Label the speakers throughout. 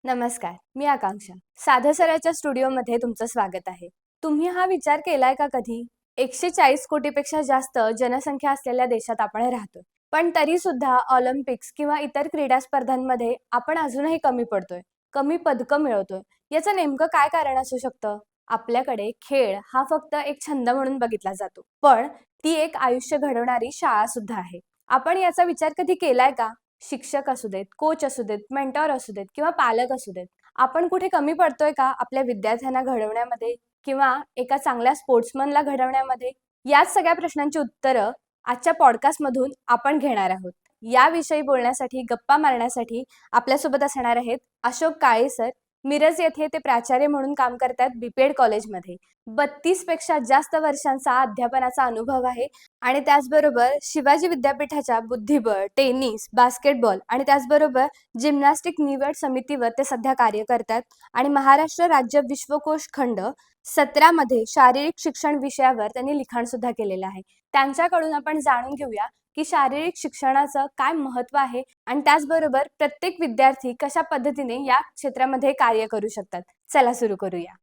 Speaker 1: नमस्कार, मी आकांक्षा. साध्या सराच्या स्टुडिओमध्ये तुमचं स्वागत आहे. तुम्ही हा विचार केलाय का कधी? 140 कोटीपेक्षा जास्त जनसंख्या असलेल्या देशात आपण राहतो. पण तरी सुद्धा ऑलिम्पिक्स किंवा इतर क्रीडा स्पर्धांमध्ये आपण अजूनही कमी पडतोय. कमी पदकं मिळवतोय. याचं नेमकं काय कारण असू शकतं? आपल्याकडे खेळ हा फक्त एक छंद म्हणून बघितला जातो. पण ती एक आयुष्य घडवणारी शाळा सुद्धा आहे. आपण याचा विचार कधी केलाय का? शिक्षक असू देत, कोच असू देत, मेंटॉर असू देत किंवा पालक असू देत. आपण कुठे कमी पडतोय का आपल्या विद्यार्थ्यांना घडवण्यामध्ये किंवा एका चांगल्या स्पोर्ट्समनला घडवण्यामध्ये? याच सगळ्या प्रश्नांची उत्तरं आजच्या पॉडकास्टमधून आपण घेणार आहोत. याविषयी बोलण्यासाठी, गप्पा मारण्यासाठी आपल्यासोबत असणार आहेत अशोक काळे सर. मिरज येथे ते प्राचार्य म्हणून काम करतात बीपीएड कॉलेजमध्ये. 32 पेक्षा जास्त वर्षांचा अध्यापनाचा अनुभव आहे आणि त्याचबरोबर शिवाजी विद्यापीठाच्या बुद्धिबळ, टेनिस, बास्केटबॉल आणि त्याचबरोबर जिम्नॅस्टिक निवड समितीवर ते सध्या कार्य करतात आणि महाराष्ट्र राज्य विश्वकोश खंड 17 मध्ये शारीरिक शिक्षण विषयावर त्यांनी लिखाण सुद्धा केलेलं आहे. त्यांच्याकडून आपण जाणून घेऊया की शारीरिक शिक्षणाचं काय महत्त्व आहे आणि त्याचबरोबर प्रत्येक विद्यार्थी कशा पद्धतीने या क्षेत्रामध्ये कार्य करू शकतात. चला सुरू करूया.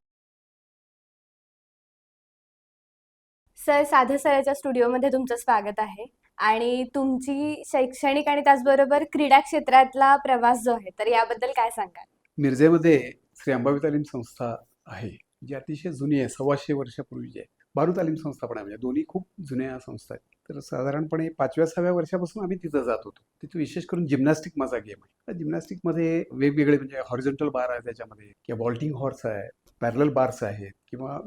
Speaker 1: सर, साध्या सराच्या स्टुडिओमध्ये तुमचं स्वागत आहे आणि तुमची शैक्षणिक आणि त्याचबरोबर क्रीडा क्षेत्रातला प्रवास जो आहे, तर याबद्दल काय सांगाल?
Speaker 2: मिरजेमध्ये श्री अंबाबाई तालीम संस्था आहे, जी अतिशय जुनी आहे, 125 वर्षापूर्वीची आहे. बारू तालीम संस्था पण आहे, म्हणजे दोन्ही खूप जुन्या संस्था आहेत. तर साधारणपणे 5व्या-6व्या वर्षापासून आम्ही तिथं जात होतो. तिथे विशेष करून जिम्नॅस्टिक माझा गेम आहे. जिम्नॅस्टिकमध्ये वेगवेगळे म्हणजे हॉरिझॉन्टल बार आहे त्याच्यामध्ये, किंवा वॉल्टिंग हॉर्स आहे, पॅरलल बार्स आहेत, किंवा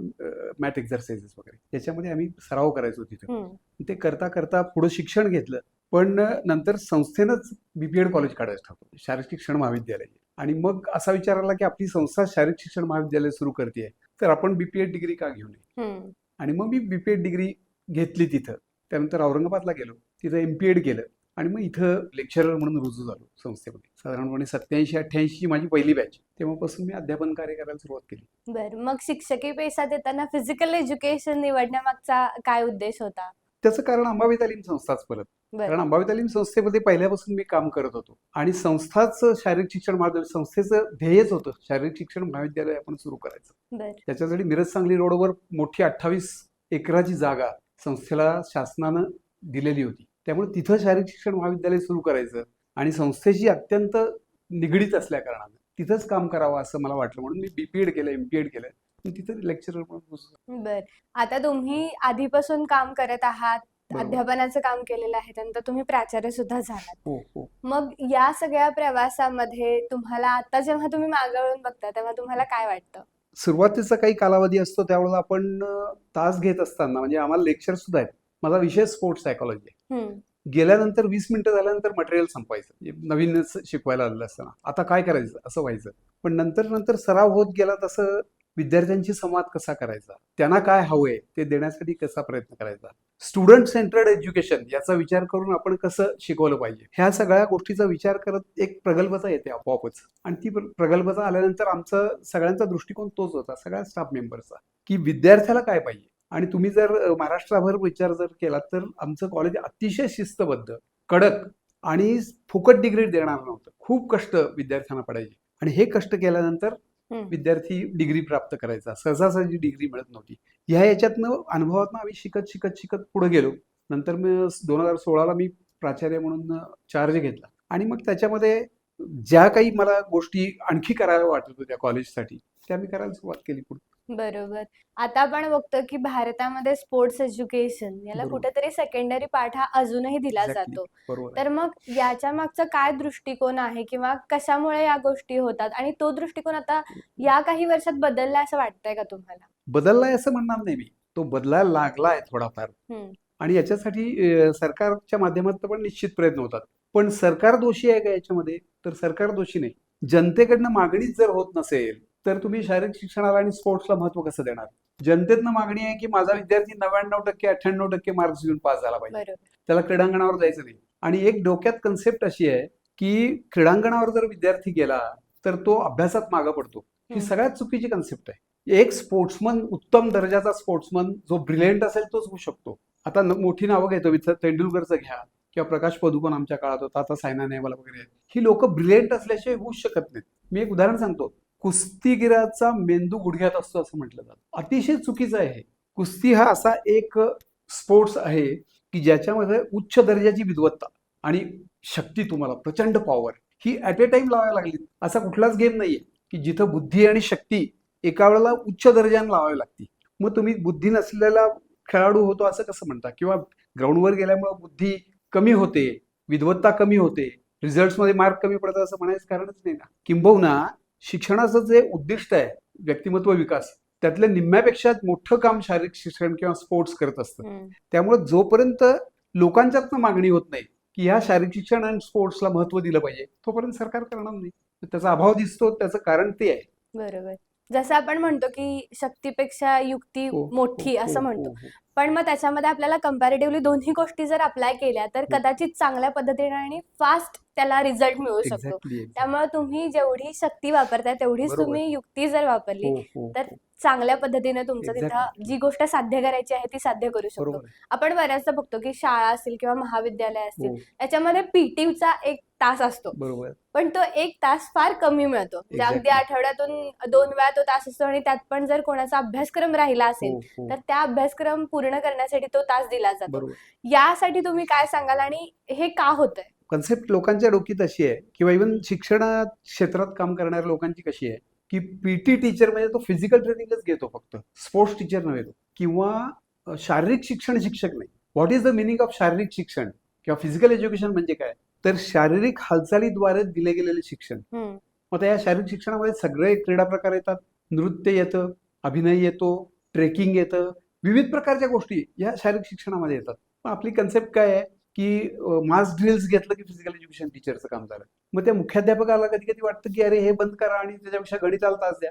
Speaker 2: मॅट एक्झरसाइजेस वगैरे. याच्यामध्ये आम्ही सराव करायचो तिथं. ते करता करता पुढे शिक्षण घेतलं. पण नंतर संस्थेनंच बीपीएड कॉलेज काढायचं ठरवलं, शारीरिक शिक्षण महाविद्यालय. आणि मग असा विचार आला की आपली संस्था शारीरिक शिक्षण महाविद्यालय सुरू करते, तर आपण बीपीएड डिग्री का घेऊ नये. आणि मग मी बीपीएड डिग्री घेतली तिथं. त्यानंतर औरंगाबादला गेलो, तिथं एमपीएड केलं आणि मग इथं लेक्चरर म्हणून रुजू झालो संस्थेमध्ये. साधारणपणे 87-88 माझी पहिली बॅच. तेव्हापासून मी अध्यापन कार्य करायला सुरुवात केली.
Speaker 1: बरं, मग शिक्षकी पेशा देताना फिजिकल एज्युकेशन निवडण्यामागचा काय उद्देश होता?
Speaker 2: त्याचं कारण अंबाबाई तालीम संस्थाच परत. कारण अंबाबाई तालीम संस्थेमध्ये पहिल्यापासून मी काम करत होतो आणि संस्थाच शारीरिक शिक्षण महाविद्यालय, संस्थेचं ध्येयच होतं शारीरिक शिक्षण महाविद्यालय आपण सुरू करायचं. त्याच्यासाठी मिरज सांगली रोडवर मोठी 28 एकराची जागा संस्थेला शासनानं दिलेली होती. त्यामुळे तिथं शारीरिक शिक्षण महाविद्यालय सुरू करायचं आणि संस्थेशी अत्यंत निगडीत असल्या कारणानं तिथंच काम करावं असं मला वाटलं, म्हणून मी बीपीएड केलं, एमपीएड केलं. तिथं लेक्चरर म्हणून.
Speaker 1: बर, आता तुम्ही आधीपासून काम करत आहात,
Speaker 2: बरोबर.
Speaker 1: अध्यापनाचं काम केलेलं आहे, त्यानंतर तुम्ही प्राचार्य सुद्धा झालात.
Speaker 2: हो हो.
Speaker 1: मग या सगळ्या प्रवासामध्ये तुम्हाला आता जेव्हा तुम्ही मागे वळून बघता तेव्हा तुम्हाला काय वाटतं?
Speaker 2: सुरुवातीचा काही कालावधी असतो त्यावेळेला आपण तास घेत असताना, म्हणजे आम्हाला लेक्चर सुद्धा आहेत. माझा विषय स्पोर्ट्स सायकोलॉजी आहे. गेल्यानंतर 20 मिनिटं झाल्यानंतर मटेरियल संपायचं, म्हणजे नवीनच शिकवायला आलेलं असताना आता काय करायचं असं व्हायचं. पण नंतर नंतर सराव होत गेला तसं विद्यार्थ्यांशी संवाद कसा करायचा, त्यांना काय हवंय ते देण्यासाठी कसा प्रयत्न करायचा, स्टुडंट सेंटर्ड एज्युकेशन याचा विचार करून आपण कसं शिकवलं पाहिजे, ह्या सगळ्या गोष्टीचा विचार करत एक प्रगल्भता येते आपोआपच. आणि ती प्रगल्भता आल्यानंतर आमचा सगळ्यांचा दृष्टिकोन तोच होता, सगळ्या स्टाफ मेंबरचा, की विद्यार्थ्याला काय पाहिजे. आणि तुम्ही जर महाराष्ट्राभर विचार जर केला तर आमचं कॉलेज अतिशय शिस्तबद्ध, कडक आणि फुकट डिग्री देणार नव्हतं. खूप कष्ट विद्यार्थ्यांना पडायचे आणि हे कष्ट केल्यानंतर विद्यार्थी डिग्री प्राप्त करायचा, सहजासहजी डिग्री मिळत नव्हती. ह्या याच्यातनं अनुभवातनं आम्ही शिकत शिकत शिकत पुढे गेलो. नंतर मी 2016ला मी प्राचार्य म्हणून चार्ज घेतला आणि मग त्याच्यामध्ये ज्या काही मला गोष्टी आणखी करायला वाटत होत्या कॉलेजसाठी त्या मी करायला सुरुवात केली पुढे.
Speaker 1: बरोबर. आता आपण बघतो की भारतामध्ये स्पोर्ट्स एज्युकेशन याला
Speaker 2: बरोबर.
Speaker 1: कुठेतरी सेकंडरी पार्ट हा अजूनही दिला
Speaker 2: Exactly.
Speaker 1: जातो.
Speaker 2: बरोबर आहे.
Speaker 1: तर मग याच्या मागचा काय दृष्टिकोन आहे किंवा कशामुळे या गोष्टी होतात आणि तो दृष्टिकोन आता या काही वर्षात बदलला असं वाटतंय का तुम्हाला?
Speaker 2: बदललाय असं म्हणणार नाही मी, तो बदलायला लागलाय थोडाफार. आणि याच्यासाठी सरकारच्या माध्यमातून पण निश्चित प्रयत्न होतात. पण सरकार दोषी आहे का याच्यामध्ये? तर सरकार दोषी नाही. जनतेकडनं मागणीच जर होत नसेल तर तुम्ही शारीरिक शिक्षणाला आणि स्पोर्ट्सला महत्व कसं देणार? जनतेतनं मागणी आहे की माझा विद्यार्थी 99% 98% मार्क्स घेऊन पास झाला पाहिजे, त्याला क्रीडांगणावर जायचं नाही. आणि एक डोक्यात कन्सेप्ट अशी आहे की क्रीडांगणावर जर विद्यार्थी गेला तर तो अभ्यासात मागे पडतो. ही सगळ्यात चुकीची कन्सेप्ट आहे. एक स्पोर्ट्समन, उत्तम दर्जाचा स्पोर्ट्समन जो ब्रिलियंट असेल तोच होऊ शकतो. आता मोठी नावं घेतो, तेंडुलकरचं घ्या, किंवा प्रकाश पदुकोण आमच्या काळात होता, आता सायना नेहवाल वगैरे आहेत. ही लोक ब्रिलियंट असल्याशिवाय होऊच शकत नाहीत. मी एक उदाहरण सांगतो. कुस्तीगिराचा मेंदू गुडघ्यात असतो असं म्हटलं जातं. अतिशय चुकीचं आहे हे. कुस्ती हा असा एक स्पोर्ट्स आहे की ज्याच्यामध्ये उच्च दर्जाची विद्वत्ता आणि शक्ती, तुम्हाला प्रचंड power he at A time लावायला लागली. असा कुठलाच गेम नाहीये की जिथं बुद्धी आणि शक्ती एका वेळेला उच्च दर्जाने लावावी लागते. मग तुम्ही बुद्धी नसलेला खेळाडू होतो असं कसं म्हणता? किंवा ग्राउंडवर गेल्यामुळे बुद्धी कमी होते, विद्वत्ता कमी होते, रिझल्ट्समध्ये मार्क कमी पडतात असं म्हणायचं कारणच नाही ना. किंबहुना शिक्षणाचं जे उद्दिष्ट आहे व्यक्तिमत्व विकास, त्यातल्या निम्म्यापेक्षा मोठं काम शारीरिक शिक्षण किंवा स्पोर्ट्स करत असतं. त्यामुळे जोपर्यंत लोकांच्यातनं मागणी होत नाही की ह्या शारीरिक शिक्षण आणि स्पोर्ट्सला महत्व दिलं पाहिजे, तोपर्यंत सरकार करणार नाही. त्याचा अभाव दिसतो, त्याचं कारण ते आहे.
Speaker 1: बरोबर. जसं आपण म्हणतो की शक्तीपेक्षा युक्ती
Speaker 2: हो, हो,
Speaker 1: मोठी
Speaker 2: हो,
Speaker 1: असं
Speaker 2: हो,
Speaker 1: म्हणतो.
Speaker 2: हो.
Speaker 1: पण मग त्याच्यामध्ये आपल्याला कंपॅरेटिव्हली दोन्ही गोष्टी जर अप्लाय केल्या तर कदाचित चांगल्या पद्धतीने आणि फास्ट त्याला रिझल्ट मिळू शकतो.
Speaker 2: एक्झॅक्टली.
Speaker 1: त्यामुळे तुम्ही जेवढी शक्ती वापरताय तेवढीच
Speaker 2: बरोबर.
Speaker 1: तुम्ही युक्ती जर वापरली
Speaker 2: हो, हो,
Speaker 1: तर
Speaker 2: हो.
Speaker 1: चांगल्या पद्धतीने तुमचं तिथं
Speaker 2: Exactly.
Speaker 1: जी गोष्ट साध्य करायची आहे ती साध्य करू शकतो.
Speaker 2: बरोबर आहे.
Speaker 1: आपण बऱ्याचदा बघतो की शाळा असतील किंवा महाविद्यालय असतील
Speaker 2: हो,
Speaker 1: याच्यामध्ये पीटीचा 1 तास असतो.
Speaker 2: बरोबर.
Speaker 1: पण तो 1 तास फार कमी मिळतो. म्हणजे अगदी
Speaker 2: Exactly.
Speaker 1: आठवड्यातून 2 वेळा तो तास असतो आणि त्यात पण जर कोणाचा अभ्यासक्रम राहिला असेल
Speaker 2: हो, हो.
Speaker 1: तर त्या अभ्यासक्रम पूर्ण करण्यासाठी तो तास दिला जातो.
Speaker 2: बरोबर.
Speaker 1: यासाठी तुम्ही काय सांगाल आणि हे का होतंय?
Speaker 2: कन्सेप्ट लोकांच्या डोकीत अशी आहे किंवा इव्हन शिक्षण क्षेत्रात काम करणाऱ्या लोकांची कशी आहे की पीटी टीचर म्हणजे तो फिजिकल ट्रेनिंगच घेतो फक्त, स्पोर्ट्स टीचर नव्हे तो, किंवा शारीरिक शिक्षण शिक्षक नाही. What is the meaning of शारीरिक शिक्षण किंवा फिजिकल एज्युकेशन म्हणजे काय? तर शारीरिक हालचालीद्वारे दिले गेलेले शिक्षण. मग या शारीरिक शिक्षणामध्ये सगळे क्रीडा प्रकार येतात, नृत्य येतं, अभिनय येतो, ट्रेकिंग येतं, विविध प्रकारच्या गोष्टी या शारीरिक शिक्षणामध्ये येतात. पण आपली कन्सेप्ट काय आहे की मास ड्रिल्स घेतलं की फिजिकल एज्युकेशन टीचरचं काम झालं. मग त्या मुख्याध्यापकाला कधी कधी वाटतं की अरे हे बंद करा आणि त्याच्यापेक्षा गणिताला तास द्या.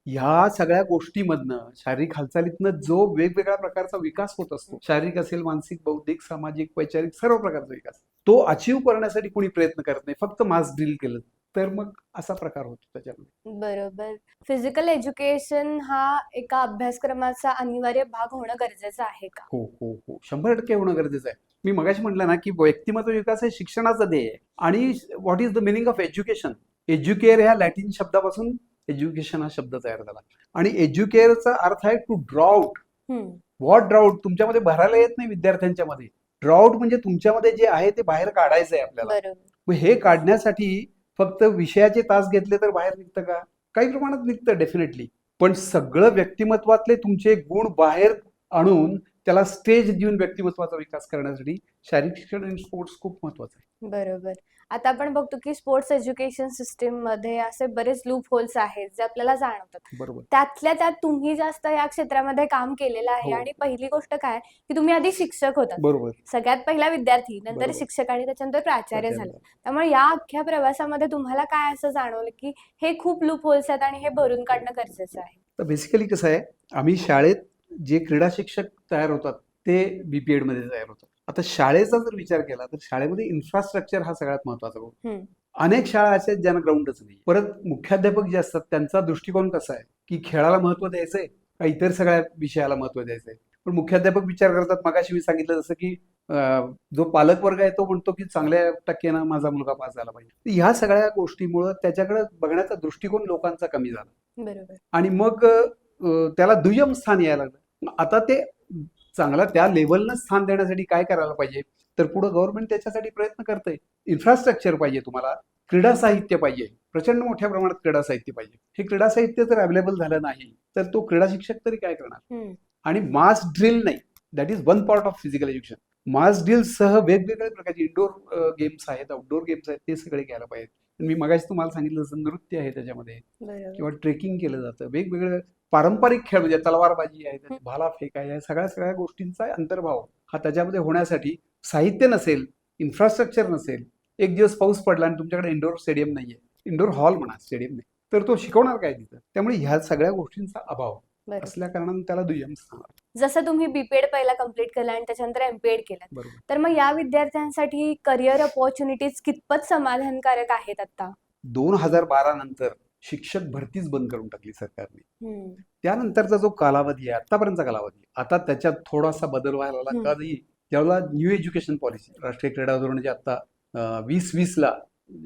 Speaker 2: ह्या सगळ्या गोष्टीमधनं, शारीरिक हालचालीतनं जो वेगवेगळ्या प्रकारचा विकास होत असतो, शारीरिक असेल, मानसिक, बौद्धिक, सामाजिक, वैचारिक, सर्व प्रकारचा विकास, तो अचीव करण्यासाठी कोणी प्रयत्न करत नाही. फक्त मास ड्रिल केलं तर मग असा प्रकार होतो त्याच्यामध्ये.
Speaker 1: बरोबर. फिजिकल एज्युकेशन हा एका अभ्यासक्रमाचा अनिवार्य भाग होणं गरजेचं आहे का?
Speaker 2: हो हो हो, 100% होणं गरजेचं आहे. मी मगाशी म्हटलं ना की व्यक्तिमत्व विकास हे शिक्षणाचं ध्येय आहे. आणि what is the meaning of education? Educare ह्या लॅटिन शब्दापासून एज्युकेशन हा शब्द तयार झाला. आणि एज्युकेअरचा अर्थ आहे to draw out. What draw out? तुमच्यामध्ये भरायला येत नाही विद्यार्थ्यांच्या मध्ये. ड्रॉ आउट म्हणजे तुमच्यामध्ये जे आहे ते बाहेर काढायचं आहे आपल्याला.
Speaker 1: बरोबर.
Speaker 2: मग हे काढण्यासाठी फक्त विषयाचे तास घेतले तर बाहेर निघतं का? काही प्रमाणात निघतं डेफिनेटली. पण सगळं व्यक्तिमत्वातले तुमचे गुण बाहेर आणून त्याला स्टेज देऊन व्यक्तिमत्वाचा विकास करण्यासाठी शारीरिक शिक्षण आणि स्पोर्ट्स खूप महत्वाचं आहे.
Speaker 1: बरोबर. आता आपण बघतो की स्पोर्ट्स एज्युकेशन सिस्टीम मध्ये असे बरेच लूप होल्स आहेत जे आपल्याला जाणवतात.
Speaker 2: बरोबर.
Speaker 1: त्यातल्या त्यात तुम्ही जास्त या क्षेत्रामध्ये काम केलेलं आहे.
Speaker 2: हो.
Speaker 1: आणि पहिली गोष्ट काय की तुम्ही आधी शिक्षक होतात.
Speaker 2: बरोबर.
Speaker 1: सगळ्यात पहिला विद्यार्थी, नंतर
Speaker 2: बरोबर.
Speaker 1: शिक्षक आणि त्याच्यानंतर प्राचार्य झाले. त्यामुळे या अख्ख्या प्रवासामध्ये तुम्हाला काय असं जाणवलं की हे खूप लूप होल्स आहेत आणि हे भरून काढणं गरजेचं आहे?
Speaker 2: तर बेसिकली कसं आहे, आम्ही शाळेत जे क्रीडा शिक्षक तयार होतात ते बीपीएड मध्ये तयार होतात. आता शाळेचा जर विचार केला तर शाळेमध्ये इन्फ्रास्ट्रक्चर हा सगळ्यात महत्वाचा गोष्ट. अनेक शाळा अशा आहेत ज्यांना ग्राउंडच नाही. परत मुख्याध्यापक जे असतात त्यांचा दृष्टिकोन कसा आहे की खेळाला महत्व द्यायचंय का इतर सगळ्या विषयाला महत्व द्यायचंय. पण मुख्याध्यापक विचार करतात, मगाशी मी सांगितलं जसं की जो पालक वर्ग आहे तो म्हणतो की चांगल्या टक्क्यानं माझा मुलगा पास झाला पाहिजे. ह्या सगळ्या गोष्टीमुळे त्याच्याकडे बघण्याचा दृष्टिकोन लोकांचा कमी झाला.
Speaker 1: बरोबर.
Speaker 2: आणि मग त्याला दुय्यम स्थान यायला लागलं. आता ते चांगला त्या लेवलनं स्थान देण्यासाठी काय करायला पाहिजे? तर पुढे गव्हर्नमेंट त्याच्यासाठी प्रयत्न करतंय. इन्फ्रास्ट्रक्चर पाहिजे तुम्हाला, क्रीडा साहित्य पाहिजे, प्रचंड मोठ्या प्रमाणात क्रीडा साहित्य पाहिजे. हे क्रीडा साहित्य जर अवेलेबल झालं नाही तर तो क्रीडा शिक्षक तरी काय करणार? आणि मास ड्रिल नाही, that is one part of physical education. Mass drill सह वेगवेगळ्या प्रकारचे इंडोर गेम्स आहेत, आउटडोर गेम्स आहेत, ते सगळे घ्यायला पाहिजेत. मी मगाशी तुम्हाला सांगितलं जसं नृत्य आहे त्याच्यामध्ये, किंवा ट्रेकिंग केलं जातं. वेगवेगळे पारंपरिक खेळ म्हणजे तलवारबाजी आहे, भाला फेक आहे, या सगळ्या गोष्टींचा अंतर्भाव हा त्याच्यामध्ये होण्यासाठी साहित्य नसेल, इन्फ्रास्ट्रक्चर नसेल, एक दिवस पाऊस पडला आणि तुमच्याकडे इंडोर स्टेडियम नाहीये, इंडोर हॉल म्हणा, स्टेडियम नाही, तर तो शिकवणार काय तिथं? त्यामुळे ह्या सगळ्या गोष्टींचा अभाव असल्या कारणाने त्याला दुय्यम स्थान.
Speaker 1: जसं तुम्ही बीपीएड पहिला कम्प्लीट केला आणि त्याच्यानंतर एमपीएड केलं, तर मग या विद्यार्थ्यांसाठी करिअर अपॉर्च्युनिटीज कितपत समाधानकारक आहेत आता?
Speaker 2: 2012 नंतर शिक्षक भरतीच बंद करून टाकली सरकारने. त्यानंतरचा जो कालावधी आहे, आतापर्यंतचा कालावधी, आता त्याच्यात थोडासा बदल व्हायला लागला. ज्यावेळेला न्यू एज्युकेशन पॉलिसी राष्ट्रीय क्रीडा धोरण जे आता 2020ला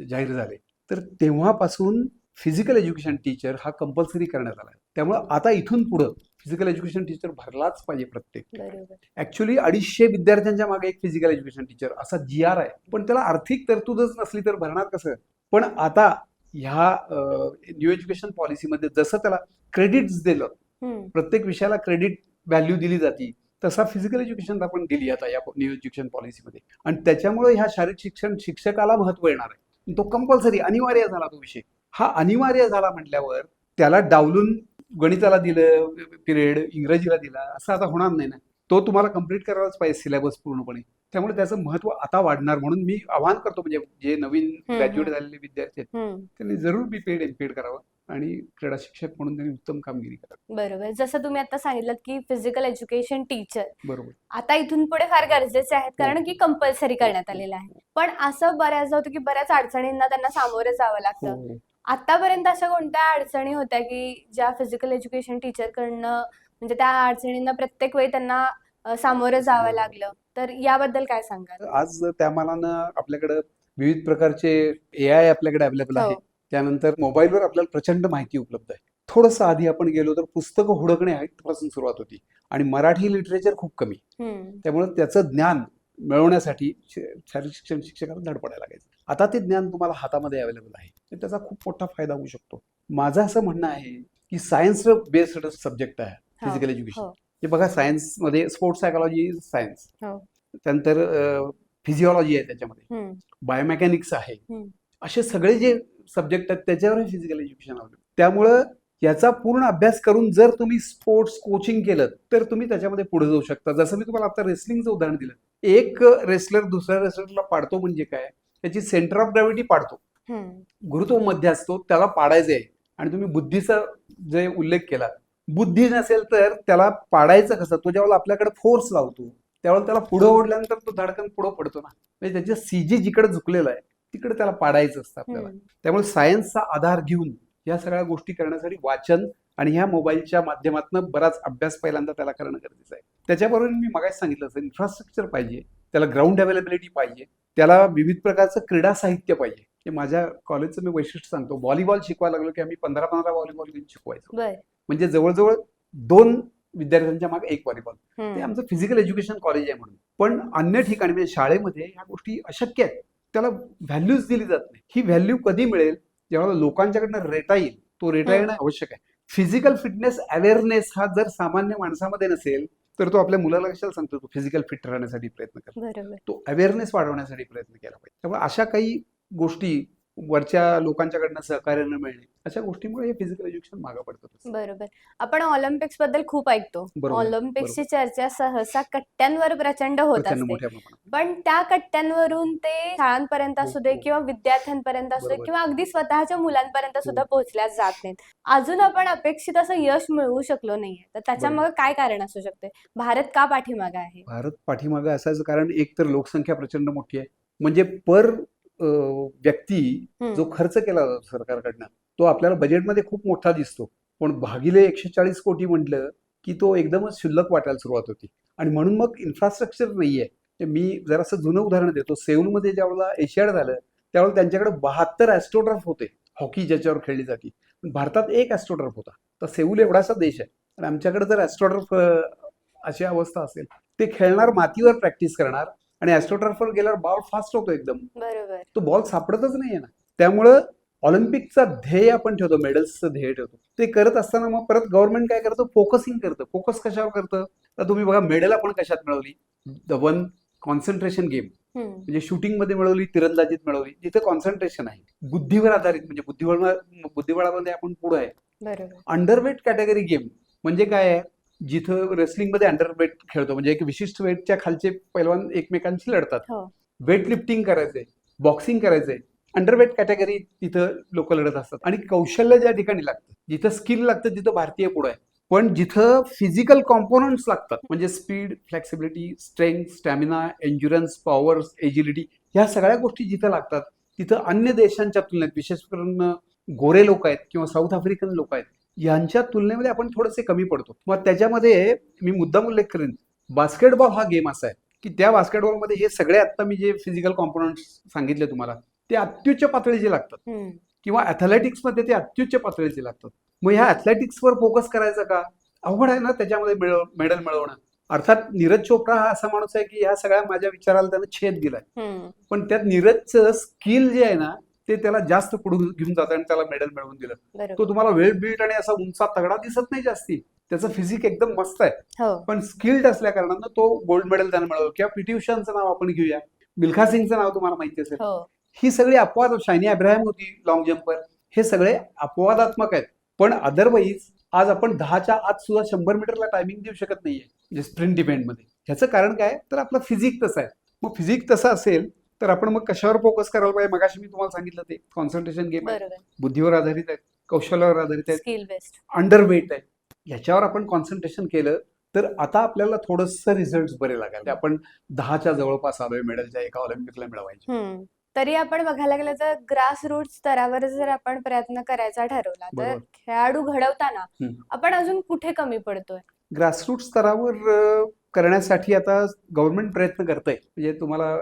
Speaker 2: जाहीर झाले, तर तेव्हापासून फिजिकल एज्युकेशन टीचर हा कंपल्सरी करण्यात आला आहे. त्यामुळे आता इथून पुढं फिजिकल एज्युकेशन टीचर भरलाच पाहिजे प्रत्येक.
Speaker 1: बरोबर.
Speaker 2: ऍक्च्युली 250 विद्यार्थ्यांच्या मागे एक फिजिकल एज्युकेशन टीचर असा GR आहे, पण त्याला आर्थिक तरतूदच नसली तर भरणार कसं? पण आता ह्या न्यू एज्युकेशन पॉलिसीमध्ये जसं त्याला क्रेडिट्स दिलं, प्रत्येक विषयाला क्रेडिट व्हॅल्यू दिली जाते, तसा फिजिकल एज्युकेशन आपण दिली आता या न्यू एज्युकेशन पॉलिसीमध्ये. आणि त्याच्यामुळे ह्या शारीरिक शिक्षण शिक्षकाला महत्व येणार आहे. तो कंपल्सरी अनिवार्य झाला तो विषय. हा अनिवार्य झाला म्हटल्यावर त्याला डावलून गणिताला दिलं पिरियड, इंग्रजीला दिला असं आता होणार नाही ना. तो तुम्हाला कंप्लीट करायलाच पाहिजे सिलेबस पूर्णपणे. त्यामुळे त्याचं महत्व आता वाढणार. म्हणून मी आवाहन करतो, म्हणजे जे नवीन ग्रॅज्युएट झालेले विद्यार्थी आहेत त्यांनी जरूर BPED MPED करावं आणि क्रीडा शिक्षक म्हणून त्यांनी उत्तम कामगिरी करावी.
Speaker 1: बरोबर. जसं तुम्ही आता सांगितलं की फिजिकल एज्युकेशन टीचर
Speaker 2: बरोबर.
Speaker 1: आता इथून पुढे फार गरजेचे आहेत, कारण की कंपल्सरी करण्यात आलेलं आहे. पण असं बऱ्याचदा होतं की बऱ्याच अडचणींना त्यांना सामोरं जावं लागतं. आतापर्यंत अशा कोणत्या अडचणी होत्या की ज्या फिजिकल एज्युकेशन टीचर कडनं म्हणजे त्या अडचणींना प्रत्येक वेळी त्यांना सामोरं जावं लागलं, तर याबद्दल काय सांगाल?
Speaker 2: आज त्या मानानं आपल्याकडे विविध प्रकारचे AI आपल्याकडे अवेलेबल आहे. त्यानंतर मोबाईलवर आपल्याला प्रचंड माहिती उपलब्ध आहे. थोडंसं आधी आपण गेलो तर पुस्तकं हुडकणे पासून सुरुवात होती आणि मराठी लिटरेचर खूप कमी. त्यामुळे त्याचं ज्ञान मिळवण्यासाठी शारीरिक शिक्षण शिक्षकाला धडपडायला लागायचं. आता ते ज्ञान तुम्हाला हातामध्ये अवेलेबल आहे, तर त्याचा खूप मोठा फायदा होऊ शकतो. माझं असं म्हणणं आहे की सायन्स बेस्ड सब्जेक्ट आहे फिजिकल एज्युकेशन. हे बघा, सायन्समध्ये स्पोर्ट्स सायकोलॉजी सायन्स, त्यानंतर फिजिओलॉजी आहे, त्याच्यामध्ये बायोमेकॅनिक्स आहे. असे सगळे जे सब्जेक्ट आहेत त्याच्यावर फिजिकल एज्युकेशन आहे. त्यामुळं याचा पूर्ण अभ्यास करून जर तुम्ही स्पोर्ट्स कोचिंग केलं तर तुम्ही त्याच्यामध्ये पुढे जाऊ शकता. जसं मी तुम्हाला आता रेसलिंगचं उदाहरण दिलं. एक रेसलर दुसऱ्या रेसलरला पाडतो म्हणजे काय, त्याची सेंटर ऑफ ग्रॅव्हिटी पाडतो, गुरुत्व मध्य असतो, त्याला पाडायचं आहे. आणि तुम्ही बुद्धीचा जे उल्लेख केला, बुद्धी नसेल तर त्याला पाडायचं कसं? तो ज्यावेळेला आपल्याकडे फोर्स लावतो त्यावेळेला त्याला पुढे ओढल्यानंतर तो धडकन पुढे पडतो ना. म्हणजे त्याच्या CG जिकडे झुकलेला आहे तिकडे त्याला पाडायचं असतं आपल्याला. त्यामुळे सायन्सचा आधार घेऊन या सगळ्या गोष्टी करण्यासाठी वाचन आणि ह्या मोबाईलच्या माध्यमातून बराच अभ्यास पहिल्यांदा त्याला करणं गरजेचं आहे. त्याच्याबरोबर मी मगाशी सांगितलं इन्फ्रास्ट्रक्चर पाहिजे, त्याला ग्राउंड अवेलेबिलिटी पाहिजे, त्याला विविध प्रकारचं क्रीडा साहित्य पाहिजे. हे माझ्या कॉलेजचं मी वैशिष्ट्य सांगतो. व्हॉलीबॉल शिकवायला लागलो की आम्ही 15 व्हॉलीबॉल शिकवायचो. म्हणजे जवळजवळ 2 विद्यार्थ्यांच्या मागे 1 व्हॉलीबॉल. ते आमचं फिजिकल एज्युकेशन कॉलेज आहे म्हणून. पण अन्य ठिकाणी म्हणजे शाळेमध्ये ह्या गोष्टी अशक्य आहेत, त्याला व्हॅल्यूज दिली जात नाही. ही व्हॅल्यू कधी मिळेल? जेव्हा लोकांच्याकडनं रेटा येईल. तो रेटा येणं आवश्यक आहे. फिजिकल फिटनेस अवेअरनेस हा जर सामान्य माणसामध्ये नसेल तर तो आपल्या मुलाला कशाला सांगतो तो फिजिकल फिट राहण्यासाठी प्रयत्न करतो. तो अवेअरनेस वाढवण्यासाठी प्रयत्न केला पाहिजे. त्यामुळे अशा काही गोष्टी वरच्या लोकांच्याकडनं सहकार्यानं मिळणे, अशा गोष्टीमुळे हे फिजिकल एज्युकेशन मागं पडतं.
Speaker 1: बरोबर. आपण ऑलिम्पिक्स बद्दल खूप ऐकतो. ऑलिम्पिक्सची चर्चा सहसा कट्ट्यांवर प्रचंड होत असते, पण त्या कट्ट्यांवरून ते शाळांपर्यंत असू दे किंवा विद्यार्थ्यांपर्यंत असू दे किंवा अगदी स्वतःच्या मुलांपर्यंत सुद्धा पोहोचल्या जात नाहीत. अजून आपण अपेक्षित असं यश मिळवू शकलो नाहीये, तर त्याच्यामागे काय कारण असू शकते? भारत का पाठीमागे आहे?
Speaker 2: भारत पाठीमागे असायचं कारण एक तर लोकसंख्या प्रचंड मोठी आहे. म्हणजे पर व्यक्ती जो खर्च केला जातो सरकारकडनं तो आपल्याला बजेटमध्ये खूप मोठा दिसतो, पण भागिले 140 कोटी म्हटलं की तो एकदमच क्षुल्लक वाटायला सुरुवात होती. आणि म्हणून मग इन्फ्रास्ट्रक्चर नाहीये. मी जरासं जुनं उदाहरण देतो. सेऊलमध्ये ज्यावेळेला एशियाड झालं त्यावेळेला त्यांच्याकडे 72 ॲस्ट्रोटर्फ होते, हॉकी ज्याच्यावर खेळली जाते. भारतात 1 ॲस्ट्रोटर्फ होता. तर सेऊल एवढासा देश आहे आणि आमच्याकडे जर ॲस्ट्रोटर्फ अशी अवस्था असेल, ते खेळणार मातीवर प्रॅक्टिस करणार आणि ॲस्ट्रोटर्फवर गेल्यावर बॉल फास्ट होतो एकदम.
Speaker 1: बरोबर.
Speaker 2: तो बॉल सापडतच नाहीये ना. त्यामुळं ऑलिम्पिकचा ध्येय आपण ठेवतो, मेडल्सचं ध्येय ठेवतो. ते करत असताना मग परत गव्हर्नमेंट काय करतं? फोकसिंग करतं. फोकस कशावर करतं? तर तुम्ही बघा, मेडल आपण कशात मिळवली? द वन कॉन्सन्ट्रेशन गेम, म्हणजे शूटिंगमध्ये मिळवली, तिरंदाजीत मिळवली, जिथे कॉन्सन्ट्रेशन आहे, बुद्धीवर आधारित, म्हणजे बुद्धिबळामध्ये आपण पुढे आहे. अंडरवेट कॅटेगरी गेम म्हणजे काय आहे? जिथं रेसलिंगमध्ये अंडरवेट खेळतो, म्हणजे एक विशिष्ट वेटच्या खालचे पैलवान एकमेकांशी लढतात. वेट लिफ्टिंग करायचंय, बॉक्सिंग करायचंय, अंडरवेट कॅटेगरी तिथं लोक लढत असतात. आणि कौशल्य ज्या ठिकाणी लागतं, जिथं स्किल लागतं, तिथं भारतीय पुढे आहे. पण जिथं फिजिकल कॉम्पोनंट्स लागतात, म्हणजे speed, flexibility, strength, stamina, endurance, powers, agility, ह्या सगळ्या गोष्टी जिथं लागतात तिथं अन्य देशांच्या तुलनेत, विशेष करून गोरे लोक आहेत किंवा साऊथ आफ्रिकन लोक आहेत, यांच्या तुलनेमध्ये आपण थोडेसे कमी पडतो. मग त्याच्यामध्ये मी मुद्दाम उल्लेख करेन, बास्केटबॉल हा गेम असा आहे की त्या बास्केटबॉलमध्ये हे सगळे आता मी जे फिजिकल कॉम्पोनंट्स सांगितले तुम्हाला ते अत्युच्च पातळीचे लागतात किंवा ॲथलेटिक्समध्ये ते अत्युच्च पातळीचे लागतात. मग ह्या ॲथलेटिक्सवर फोकस करायचा का? अवघड आहे ना त्याच्यामध्ये मेडल मिळवणं. अर्थात नीरज चोप्रा हा असा माणूस आहे की ह्या सगळ्या माझ्या विचाराला त्यानं छेद दिलाय, पण त्यात नीरजचं स्किल जे आहे ना ते त्याला जास्त पुढे घेऊन जातं आणि त्याला मेडल मिळवून दिलं. तो तुम्हाला वेल बिल्ट आणि असा उंचा तगडा दिसत नाही जास्ती, त्याचं फिजिक एकदम मस्त आहे, पण स्किल्ड असल्या कारणानं तो गोल्ड मेडल त्यानं मिळवलं. किंवा पीटी उषांचं नाव आपण घेऊया, मिल्खा सिंगचं नाव तुम्हाला माहिती असेल. ही सगळी अपवाद, शायनी अब्राहम होती लॉंग जम्पर, हे सगळे अपवादात्मक आहेत. पण अदरवाईज आज आपण 10च्या आत सुद्धा 100 मीटरला टायमिंग देऊ शकत नाहीये म्हणजे स्प्रिंट इव्हेंटमध्ये. ह्याचं कारण काय? तर आपलं फिजिक तसं आहे. मग फिजिक तसं असेल तर आपण मग कशावर फोकस करायला पाहिजे? मगाशी मी तुम्हाला सांगितलं ते कॉन्सन्ट्रेशन गेम आहे, बुद्धीवर आधारित आहे, कौशल्यावर आधारित आहे,
Speaker 1: स्किल बेस्ड,
Speaker 2: अंडरवेट आहे. ह्याच्यावर आपण कॉन्सन्ट्रेशन केलं तर आता आपल्याला थोडंसं रिझल्ट बरे लागेल. आपण 10च्या जवळपास आलोय मेडलच्या एका ऑलिम्पिकला मिळवायचे.
Speaker 1: तरी आपण बघायला गेलं तर ग्रास रूट स्तरावर जर आपण प्रयत्न करायचा ठरवला तर खेळाडू घडवताना आपण अजून कुठे कमी पडतोय?
Speaker 2: ग्रासरूट स्तरावर करण्यासाठी आता गव्हर्नमेंट प्रयत्न करतंय. म्हणजे तुम्हाला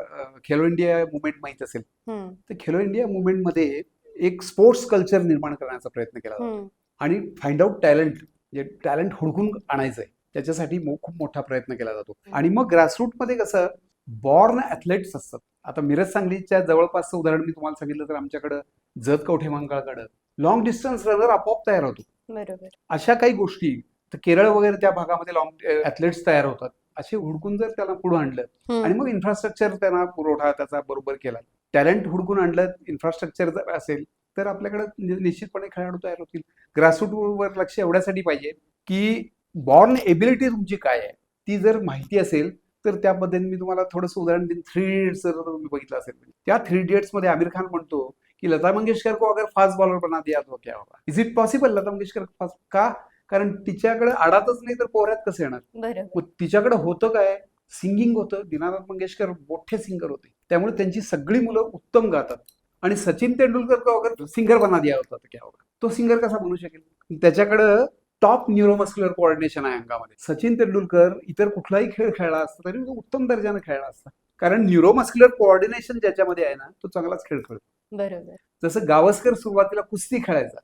Speaker 2: खेलो इंडिया मुवमेंट माहित असेल, तर खेलो इंडिया मुवमेंटमध्ये एक स्पोर्ट्स कल्चर निर्माण करण्याचा प्रयत्न केला जातो आणि फाइंड आउट टॅलेंट, म्हणजे टॅलेंट हुडकून आणायचंय त्याच्यासाठी खूप मोठा प्रयत्न केला जातो. आणि मग ग्रासरूटमध्ये कसं बॉर्न ॲथलेट्स असतात. आता मिरज सांगलीच्या जवळपासचं उदाहरण मी तुम्हाला सांगितलं तर आमच्याकडं जत कवठेमहांकाळकडं लॉंग डिस्टन्स रनर आपोआप तयार होतो.
Speaker 1: बरोबर.
Speaker 2: अशा काही गोष्टी तर केरळ वगैरे त्या भागामध्ये लॉंग ॲथलेट्स तयार होतात. असे हुडकून जर त्याला पुढे आणलं आणि मग इन्फ्रास्ट्रक्चर त्यांना पुरवठा त्याचा बरोबर केला, टॅलेंट हुडकून आणलं, इन्फ्रास्ट्रक्चर जर असेल तर आपल्याकडे निश्चितपणे खेळाडू तयार होतील. ग्रासरूटवर लक्ष एवढ्यासाठी पाहिजे की बॉर्न एबिलिटी तुमची काय आहे ती जर माहिती असेल तर त्या पद्धतीने मी तुम्हाला थोडंसं उदाहरण देईन. 3 इडियट्स जर तुम्ही बघितलं असेल, त्या 3 इडियट्स मध्ये आमिर खान म्हणतो की लता मंगेशकर को अगर फास्ट बॉलर बना दिया तो क्या होगा. Is it possible Lata Mangeshkar fast? का? कारण तिच्याकडे आडातच नाही तर पोहऱ्यात कसं येणार? मग तिच्याकडे होतं काय? सिंगिंग होतं. दीनानाथ मंगेशकर मोठे सिंगर होते, त्यामुळे त्यांची सगळी मुलं उत्तम गातात. आणि सचिन तेंडुलकर को अगर सिंगर बना दिया होता तो क्या होगा? तो सिंगर कसा बनू शकेल? त्याच्याकडं टॉप न्यूरोमस्क्युलर कोऑर्डिनेशन आहे अंगामध्ये. सचिन तेंडुलकर इतर कुठलाही खेळ खेळला असता तरी उत्तम दर्जाने खेळला असता, कारण न्यूरोमस्क्युलर कोऑर्डिनेशन ज्याच्यामध्ये आहे ना तो चांगलाच खेळ खेळतो.
Speaker 1: बरोबर.
Speaker 2: जसं गावस्कर सुरुवातीला कुस्ती खेळायचा,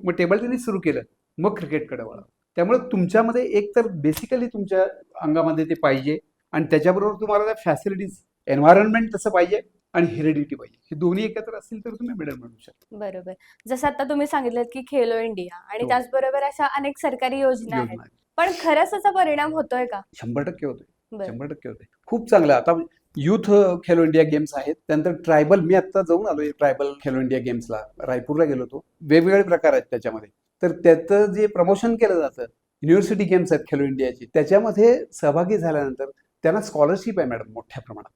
Speaker 2: मग टेबल टेनिस सुरू केलं, मग क्रिकेटकडे वळा. त्यामुळे तुमच्यामध्ये एक तर बेसिकली तुमच्या अंगामध्ये ते पाहिजे आणि त्याच्याबरोबर तुम्हाला त्या फॅसिलिटीज, एन्व्हायरमेंट तसं पाहिजे आणि हेरिडिटी पाहिजे. हे दोन्ही एकत्र असतील तर तुम्ही मेडल मिळवू शकता.
Speaker 1: बरोबर. जसं आता तुम्ही सांगितलं की खेलो इंडिया आणि त्याचबरोबर अशा अनेक सरकारी योजना आहेत, पण खरंच त्याचा परिणाम होतोय का?
Speaker 2: 100% होतोय. 100% होतोय. खूप चांगलं. आता युथ खेलो इंडिया गेम्स आहेत, त्यानंतर ट्रायबल, मी आता जाऊन आलोय ट्रायबल खेलो इंडिया गेम्सला, रायपूरला गेलो होतो. वेगवेगळे प्रकार आहेत त्याच्यामध्ये, तर त्याचं जे प्रमोशन केलं जातं, युनिव्हर्सिटी गेम्स आहेत खेलो इंडियाची, त्याच्यामध्ये सहभागी झाल्यानंतर त्यांना स्कॉलरशिप आहे मॅडम मोठ्या प्रमाणात.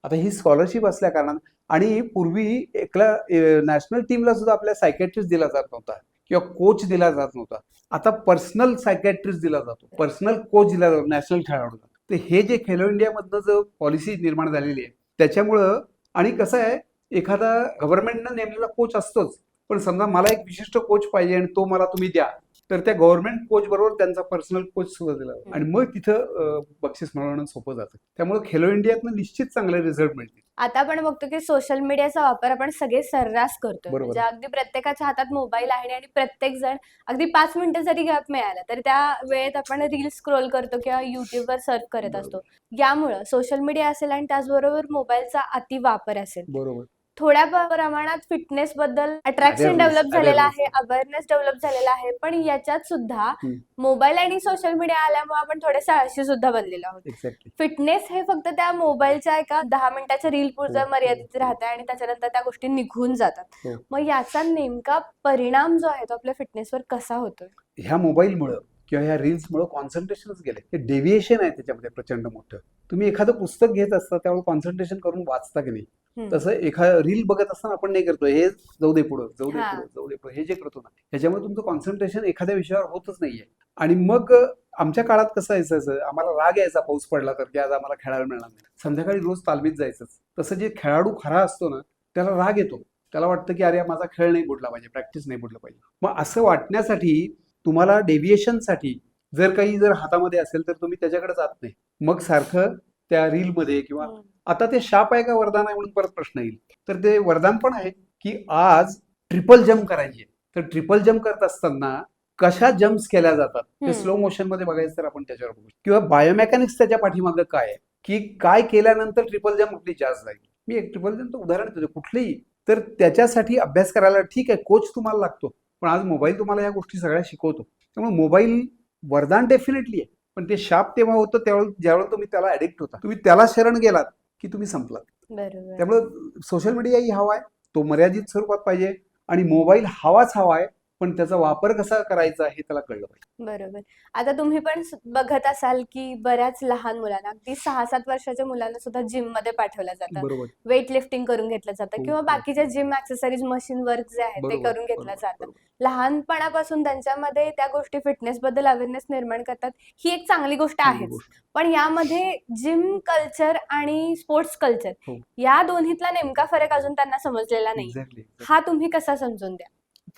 Speaker 2: आता ही स्कॉलरशिप असल्या कारणानं, आणि पूर्वी एकला नॅशनल टीमला सुद्धा आपल्या सायकॅट्रिस्ट दिला जात नव्हता किंवा कोच दिला जात नव्हता. आता पर्सनल सायकॅट्रिस्ट दिला जातो, पर्सनल कोच दिला जातो नॅशनल खेळाडूला. तर हे जे खेलो इंडियामधनं जो पॉलिसी निर्माण झालेली आहे त्याच्यामुळं, आणि कसं आहे, एखादा गव्हर्नमेंटनं नेमलेला कोच असतोच, पण समजा मला एक विशिष्ट कोच पाहिजे आणि तो मला तुम्ही द्या, तर त्या गव्हर्नमेंट कोच बरोबर त्यांचा पर्सनल कोच सुद्धा दिला जातो आणि मग तिथं बक्षीस मिळवणं सोपं जातं. त्यामुळे खेलो इंडियातनं निश्चित चांगले रिझल्ट मिळतील.
Speaker 1: आता आपण बघतो की सोशल मीडियाचा वापर आपण सगळे सर्रास करतो. म्हणजे अगदी प्रत्येकाच्या हातात मोबाईल आहे आणि प्रत्येक जण अगदी 5 मिनिटं जरी गॅप मिळाला तर त्या वेळेत आपण रील स्क्रोल करतो किंवा युट्यूबवर सर्च करत असतो. यामुळं सोशल मीडिया असेल आणि त्याचबरोबर मोबाईलचा अति वापर असेल,
Speaker 2: बरोबर,
Speaker 1: थोड्या प्रमाणात फिटनेस बद्दल अट्रॅक्शन डेव्हलप झालेलं आहे, अवेअरनेस डेव्हलप झालेला आहे, पण याच्यात सुद्धा मोबाईल आणि सोशल मीडिया आल्यामुळे आपण थोडेसे आळशी सुद्धा बनलेलो आहोत. फिटनेस हे फक्त त्या मोबाईलच्या एका 10 मिनिटाच्या रील पुरतं मर्यादित राहते आणि त्याच्यानंतर त्या गोष्टी निघून जातात. मग याचा नेमका परिणाम जो आहे तो आपल्या फिटनेसवर कसा होतोय?
Speaker 2: ह्या मोबाईलमुळे किंवा ह्या रील्समुळे कॉन्सन्ट्रेशनच गेले. हे डेव्हिएशन आहे त्याच्यामध्ये प्रचंड मोठं. तुम्ही एखादं पुस्तक घेत असता त्यामुळे कॉन्सन्ट्रेशन करून वाचता की नाही, तसं एखादं रील बघत असताना आपण नाही करतो, हे जाऊ दे पुढं, जाऊ दे पुढं, जाऊ दे पुढं, हे जे करतो ना ह्याच्यामुळे तुमचं कॉन्सन्ट्रेशन एखाद्या विषयावर होतच नाहीये. आणि मग आमच्या काळात कसं असायचं, आम्हाला राग यायचा पाऊस पडला तर की आज आम्हाला खेळायला मिळणार नाही, संध्याकाळी रोज तालमीत जायचंच. तसं जे खेळाडू खरा असतो ना त्याला राग येतो, त्याला वाटतं की अरे माझा खेळ नाही बुडला पाहिजे, प्रॅक्टिस नाही बुडलं पाहिजे. मग असं वाटण्यासाठी तुम्हाला डेव्हिएशनसाठी जर काही हातामध्ये असेल तर तुम्ही त्याच्याकडे जात नाही, मग सारखं त्या रीलमध्ये किंवा
Speaker 1: हम्म.
Speaker 2: आता ते शाप आहे का वरदान आहे म्हणून परत प्रश्न येईल. तर ते वरदान पण आहे की आज ट्रिपल जम्प करायची आहे. तर ट्रिपल जम्प करत असताना कशा जम्प्स केल्या जातात ते
Speaker 1: हम्म.
Speaker 2: स्लो मोशन मध्ये बघायचं तर आपण त्याच्यावर बघू किंवा बायोमेकॅनिक्स त्याच्या पाठीमागं काय आहे की काय केल्यानंतर ट्रिपल जम्प आपली जास्त जाईल. मी एक ट्रिपल जम्पचं उदाहरण देतो कुठलेही. तर त्याच्यासाठी अभ्यास करायला ठीक आहे कोच तुम्हाला लागतो पण आज मोबाईल तुम्हाला या गोष्टी सगळ्या शिकवतो. त्यामुळे मोबाईल वरदान डेफिनेटली आहे पण ते शाप तेव्हा होतं ज्यावेळेला तुम्ही त्याला ऍडिक्ट होता. तुम्ही त्याला शरण गेलात की तुम्ही संपलात.
Speaker 1: बरोबर.
Speaker 2: त्यामुळे सोशल मीडियाही हवा आहे तो मर्यादित स्वरूपात पाहिजे आणि मोबाईल हवाच हवा आहे पण त्याचा वापर कसा करायचा हे त्याला कळलं पाहिजे.
Speaker 1: बरोबर. आता तुम्ही पण बघत असाल की बऱ्याच लहान मुलांना अगदी 6-7 वर्षाच्या मुलांना सुद्धा जिम मध्ये पाठवलं जातं.
Speaker 2: बरोबर.
Speaker 1: वेट लिफ्टिंग करून घेतलं जातं
Speaker 2: हो,
Speaker 1: किंवा
Speaker 2: हो,
Speaker 1: बाकीच्या
Speaker 2: हो.
Speaker 1: जिम ऍक्सेसरीज मशीन वर्क जे आहे ते
Speaker 2: बरोबर
Speaker 1: करून घेतलं
Speaker 2: बरोबर
Speaker 1: जातं.
Speaker 2: बरोबर.
Speaker 1: लहानपणापासून त्यांच्यामध्ये त्या गोष्टी फिटनेस बद्दल अवेअरनेस निर्माण करतात ही एक चांगली गोष्ट
Speaker 2: चांगली
Speaker 1: आहेच.
Speaker 2: गोष्ट.
Speaker 1: पण यामध्ये जिम कल्चर आणि स्पोर्ट्स कल्चर
Speaker 2: हो.
Speaker 1: या दोन्हीतला नेमका फरक अजून त्यांना समजलेला नाही.
Speaker 2: एक्झॅक्टली.
Speaker 1: हा तुम्ही कसा समजून द्या?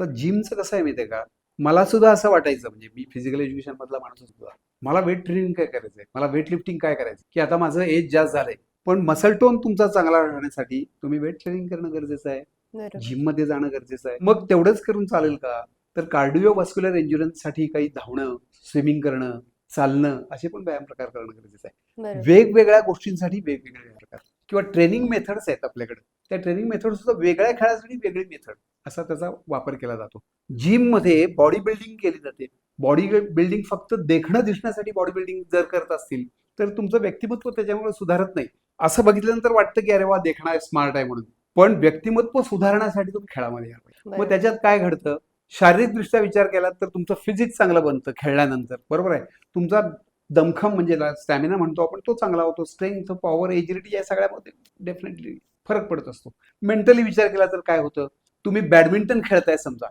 Speaker 2: तर जिमचं कसं आहे माहितीये का मला सुद्धा असं वाटायचं म्हणजे मी फिजिकल एज्युकेशन मधला माणूस सुद्धा मला वेट ट्रेनिंग काय करायचंय मला वेट लिफ्टिंग काय करायचं की आता माझं एज जास्त झालंय पण मसल टोन तुमचा चांगला राहण्यासाठी तुम्ही वेट ट्रेनिंग करणं गरजेचं आहे.
Speaker 1: बरोबर.
Speaker 2: जिम मध्ये जाणं गरजेचं आहे. मग तेवढंच करून चालेल का तर कार्डिओव्हास्क्युलर एन्ड्युरन्स साठी काही धावणं स्विमिंग करणं चालणं असे पण व्यायाम प्रकार करणं गरजेचं आहे.
Speaker 1: बरोबर.
Speaker 2: वेगवेगळ्या गोष्टींसाठी वेगवेगळे व्यायाम प्रकार किंवा ट्रेनिंग मेथड्स आहेत आपल्याकडे. त्या ट्रेनिंग मेथड सुद्धा वेगळ्या खेळासाठी वेगळी मेथड असा त्याचा वापर केला जातो. जिम मध्ये बॉडी बिल्डिंग केली जाते. बॉडी बिल्डिंग फक्त देखणं दिसण्यासाठी बॉडी बिल्डिंग जर करत असतील तर तुमचं व्यक्तिमत्व त्याच्यामुळे सुधारत नाही. असं बघितल्यानंतर वाटतं की अरे वा देखणं आहे स्मार्ट आहे म्हणून पण व्यक्तिमत्व सुधारण्यासाठी तुम्ही खेळामध्ये या पाहिजे. मग
Speaker 1: बरोबर.
Speaker 2: त्याच्यात काय घडतं शारीरिकदृष्ट्या विचार केला तर तुमचं फिजिक्स चांगलं बनतं खेळल्यानंतर बरोबर आहे. तुमचा दमखम म्हणजे स्टॅमिना म्हणतो आपण तो चांगला होतो. स्ट्रेंथ पॉवर एजिलिटी या सगळ्यामध्ये डेफिनेटली फरक पडत असतो. मेंटली विचार केला तर काय होतं तुम्ही बॅडमिंटन खेळताय समजा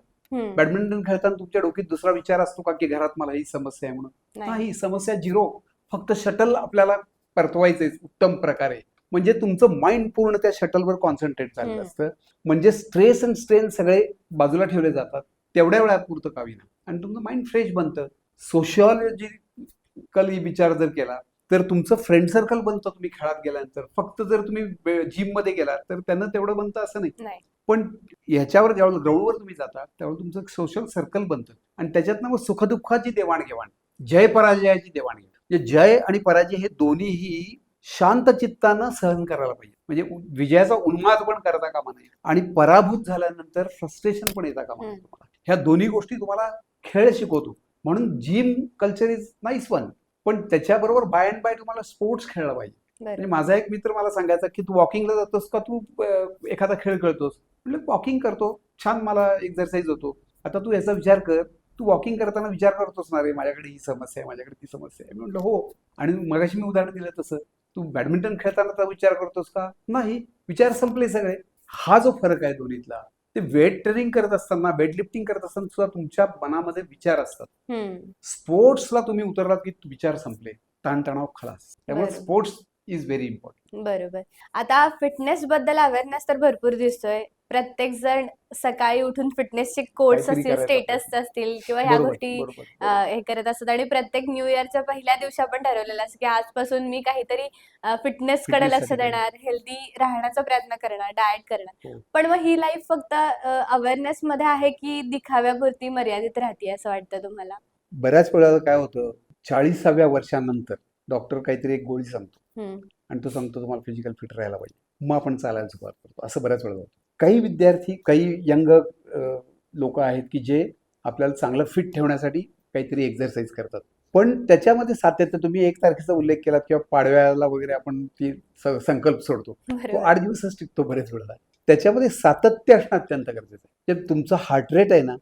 Speaker 2: बॅडमिंटन खेळताना तुमच्या डोक्यात दुसरा विचार असतो का की घरात मला ही समस्या आहे म्हणून नाही समस्या झिरो फक्त शटल आपल्याला परतवायचंय उत्तम प्रकारे म्हणजे तुमचं माइंड पूर्ण त्या शटलवर कॉन्सन्ट्रेट झालेलं असतं. म्हणजे स्ट्रेस अँड स्ट्रेन सगळे बाजूला ठेवले जातात तेवढ्या वेळात पुरतं का विना आणि तुमचं माइंड फ्रेश बनतं. सोशिओलॉजिकल विचार जर केला तर तुमचं फ्रेंड सर्कल बनतं तुम्ही खेळात गेल्यानंतर. फक्त जर तुम्ही जिम मध्ये गेलात तर त्यांना तेवढं बनतं असं नाही पण ह्याच्यावर ज्यावेळेला ग्राउंडवर तुम्ही जाता त्यावेळेला तुमचं सोशल सर्कल बनतं आणि त्याच्यातनं मग सुखदुःखाची देवाणघेवाण जय पराजयाची देवाणघेवाण म्हणजे जय आणि पराजय हे दोन्हीही शांत चित्तानं सहन करायला पाहिजे. म्हणजे विजयाचा उन्माद पण करता कामा नये आणि पराभूत झाल्यानंतर फ्रस्ट्रेशन पण येता कामा नये तुम्हाला. ह्या दोन्ही गोष्टी तुम्हाला खेळ शिकवतो. म्हणून gym culture is nice one पण त्याच्याबरोबर बाय अँड बाय तुम्हाला स्पोर्ट्स खेळला पाहिजे. म्हणजे माझा एक मित्र मला सांगायचा की तू वॉकिंगला जातोस का तू एखादा खेळ खेळतोस. म्हणजे वॉकिंग करतो छान मला एक्सरसाइज होतो. आता तू याचा विचार कर तू वॉकिंग करताना विचार करतोस ना रे माझ्याकडे ही समस्या आहे माझ्याकडे ती समस्या आहे. मी म्हटलं हो आणि मगाशी मी उदाहरण दिलं तसं तू बॅडमिंटन खेळताना विचार करतोस का नाही विचार संपले सगळे. हा जो फरक आहे दोन्हीतला ते वेट ट्रेनिंग करत असताना वेट लिफ्टिंग करत असताना सुद्धा तुमच्या मनामध्ये विचार असतात. स्पोर्ट्सला तुम्ही उतरलात की विचार संपले ताणतणाव खलास. त्यामुळे स्पोर्ट्स इज व्हेरी इम्पॉर्टंट.
Speaker 1: बरोबर. आता फिटनेस बद्दल अवेअरनेस तर भरपूर दिसतोय. प्रत्येक जण सकाळी उठून फिटनेसचे कोट्स असतील स्टेटस असतील किंवा ह्या गोष्टी हे करत असतात आणि प्रत्येक न्यू इयरच्या पहिल्या दिवशी आपण ठरवलेलं असतं की आजपासून मी काहीतरी फिटनेस कडे लक्ष देणार हेल्दी राहण्याचा प्रयत्न करणार डाएट करणार. पण मग ही लाईफ फक्त अवेअरनेस मध्ये आहे की दिखाव्यापुरती मर्यादित राहते असं वाटतं तुम्हाला?
Speaker 2: बऱ्याच वेळा काय होतं 40व्या वर्षानंतर डॉक्टर काहीतरी एक गोळी सांगतो आणि तो सांगतो तुम्हाला फिजिकल फिट राहायला पाहिजे मग आपण चालायला सुरुवात करतो. असं बऱ्याच वेळा होतं. काही विद्यार्थी काही यंग लोक आहेत की जे आपल्याला चांगलं फिट ठेवण्यासाठी काहीतरी एक्सरसाइज करतात पण त्याच्यामध्ये सातत्य तुम्ही 1 तारखेचा उल्लेख केला किंवा पाडव्याला वगैरे आपण ती संकल्प सोडतो तो 8 दिवसच टिकतो बरेच वेळा. त्याच्यामध्ये सातत्य असणं अत्यंत गरजेचं आहे. तुमचा हार्ट रेट आहे ना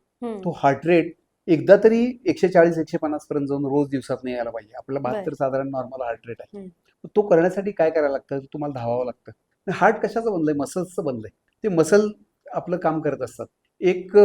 Speaker 2: तो हार्ट रेट एकदा तरी 140-150 पर्यंत जाऊन रोज दिवसात नाही यायला पाहिजे. आपला 72 साधारण नॉर्मल हार्ट रेट आहे. तो करण्यासाठी काय करायला लागतं तुम्हाला धावावं लागतं. हार्ट कशाचं बनलंय मसल्सचं बनलंय. ते मसल आपलं काम करत असतात. एक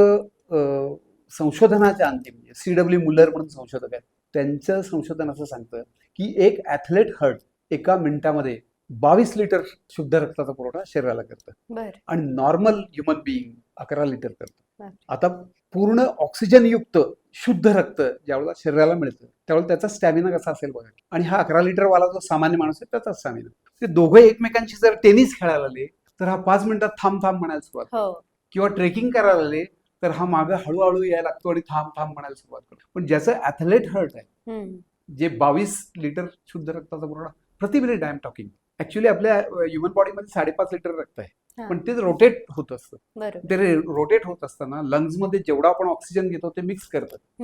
Speaker 2: संशोधनाच्या अंती म्हणजे CW मुलर म्हणून संशोधक आहेत त्यांचं संशोधन असं सांगतं की एक ॲथलेट हार्ट एका मिनिटामध्ये 22 लिटर शुद्ध रक्ताचा पुरवठा शरीराला करतं आणि नॉर्मल ह्युमन बिईंग 11 लिटर करतं. आता पूर्ण ऑक्सिजन युक्त शुद्ध रक्त ज्यावेळेला शरीराला मिळतं त्यावेळेला त्याचा स्टॅमिना कसा असेल बघा. आणि हा 11 लिटरवाला जो सामान्य माणूस आहे त्याचा स्टॅमिना. ते दोघं एकमेकांशी जर टेनिस खेळायला आले तर हा 5 मिनिटात थांब थांब म्हणायला सुरुवात करतो.
Speaker 1: हो.
Speaker 2: किंवा ट्रेकिंग करायला आले तर हा मागं हळूहळू यायला लागतो आणि थांब थांब म्हणायला सुरुवात करतो. पण ज्याचं ॲथलेट हर्ट आहे, जे 22 लिटर शुद्ध रक्ताचा पुरवठा प्रति minute, I am talking, actually आपल्या ह्युमन बॉडीमध्ये 5.5 लिटर रक्त आहे, पण ते रोटेट होत असतं.
Speaker 1: बरोबर.
Speaker 2: ते रोटेट होत असताना लंग्समध्ये जेवढा आपण ऑक्सिजन घेतो ते मिक्स करतात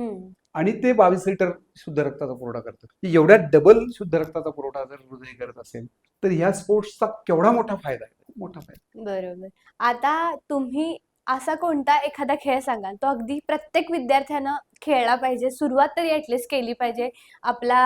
Speaker 2: आणि ते 22 लिटर शुद्ध रक्ताचा पुरवठा करतात. एवढ्या डबल शुद्ध रक्ताचा पुरवठा जर हृदय करत असेल तर ह्या स्पोर्ट्सचा केवढा मोठा फायदा आहे, मोठा फायदा.
Speaker 1: बरोबर. आता तुम्ही असा कोणता एखादा खेळ सांगाल तो अगदी प्रत्येक विद्यार्थ्यानं खेळला पाहिजे, सुरुवात तरी ऍटलीस्ट केली पाहिजे आपला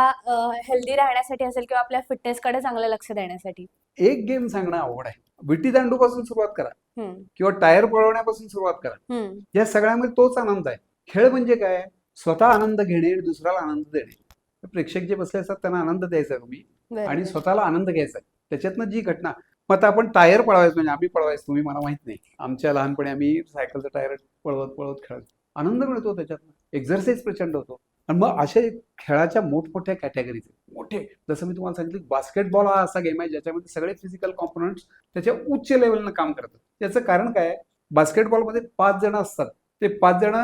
Speaker 1: हेल्दी राहण्यासाठी असेल किंवा आपल्या फिटनेसकडे चांगलं लक्ष देण्यासाठी?
Speaker 2: एक गेम सांगणं अवघड आहे. विटी दांडू पासून सुरुवात करा किंवा टायर पळवण्यापासून सुरुवात करा. या सगळ्यामध्ये तोच आनंद आहे. खेळ म्हणजे काय, स्वतः आनंद घेणे, दुसऱ्याला आनंद देणे. प्रेक्षक जे बसले असतात त्यांना आनंद द्यायचा तुम्ही आणि स्वतःला आनंद घ्यायचा. त्याच्यातनं जी घटना, मग आता आपण टायर पळवायचं म्हणजे आम्ही पळवायचं तुम्ही मला माहित नाही, आमच्या लहानपणी आम्ही सायकलचं टायर पळवत पळवत खेळायचो. आनंद मिळतो त्याच्यातनं, एक्झरसाईज प्रचंड होतो. आणि मग अशा खेळाच्या मोठमोठ्या कॅटेगरीज मोठे, जसं मी तुम्हाला सांगितलं बास्केटबॉल हा असा गेम आहे ज्याच्यामध्ये सगळे फिजिकल कॉम्पोनंट्स त्याच्या उच्च लेवलनं काम करतात. त्याचं कारण काय, बास्केटबॉलमध्ये 5 जण असतात, ते 5 जण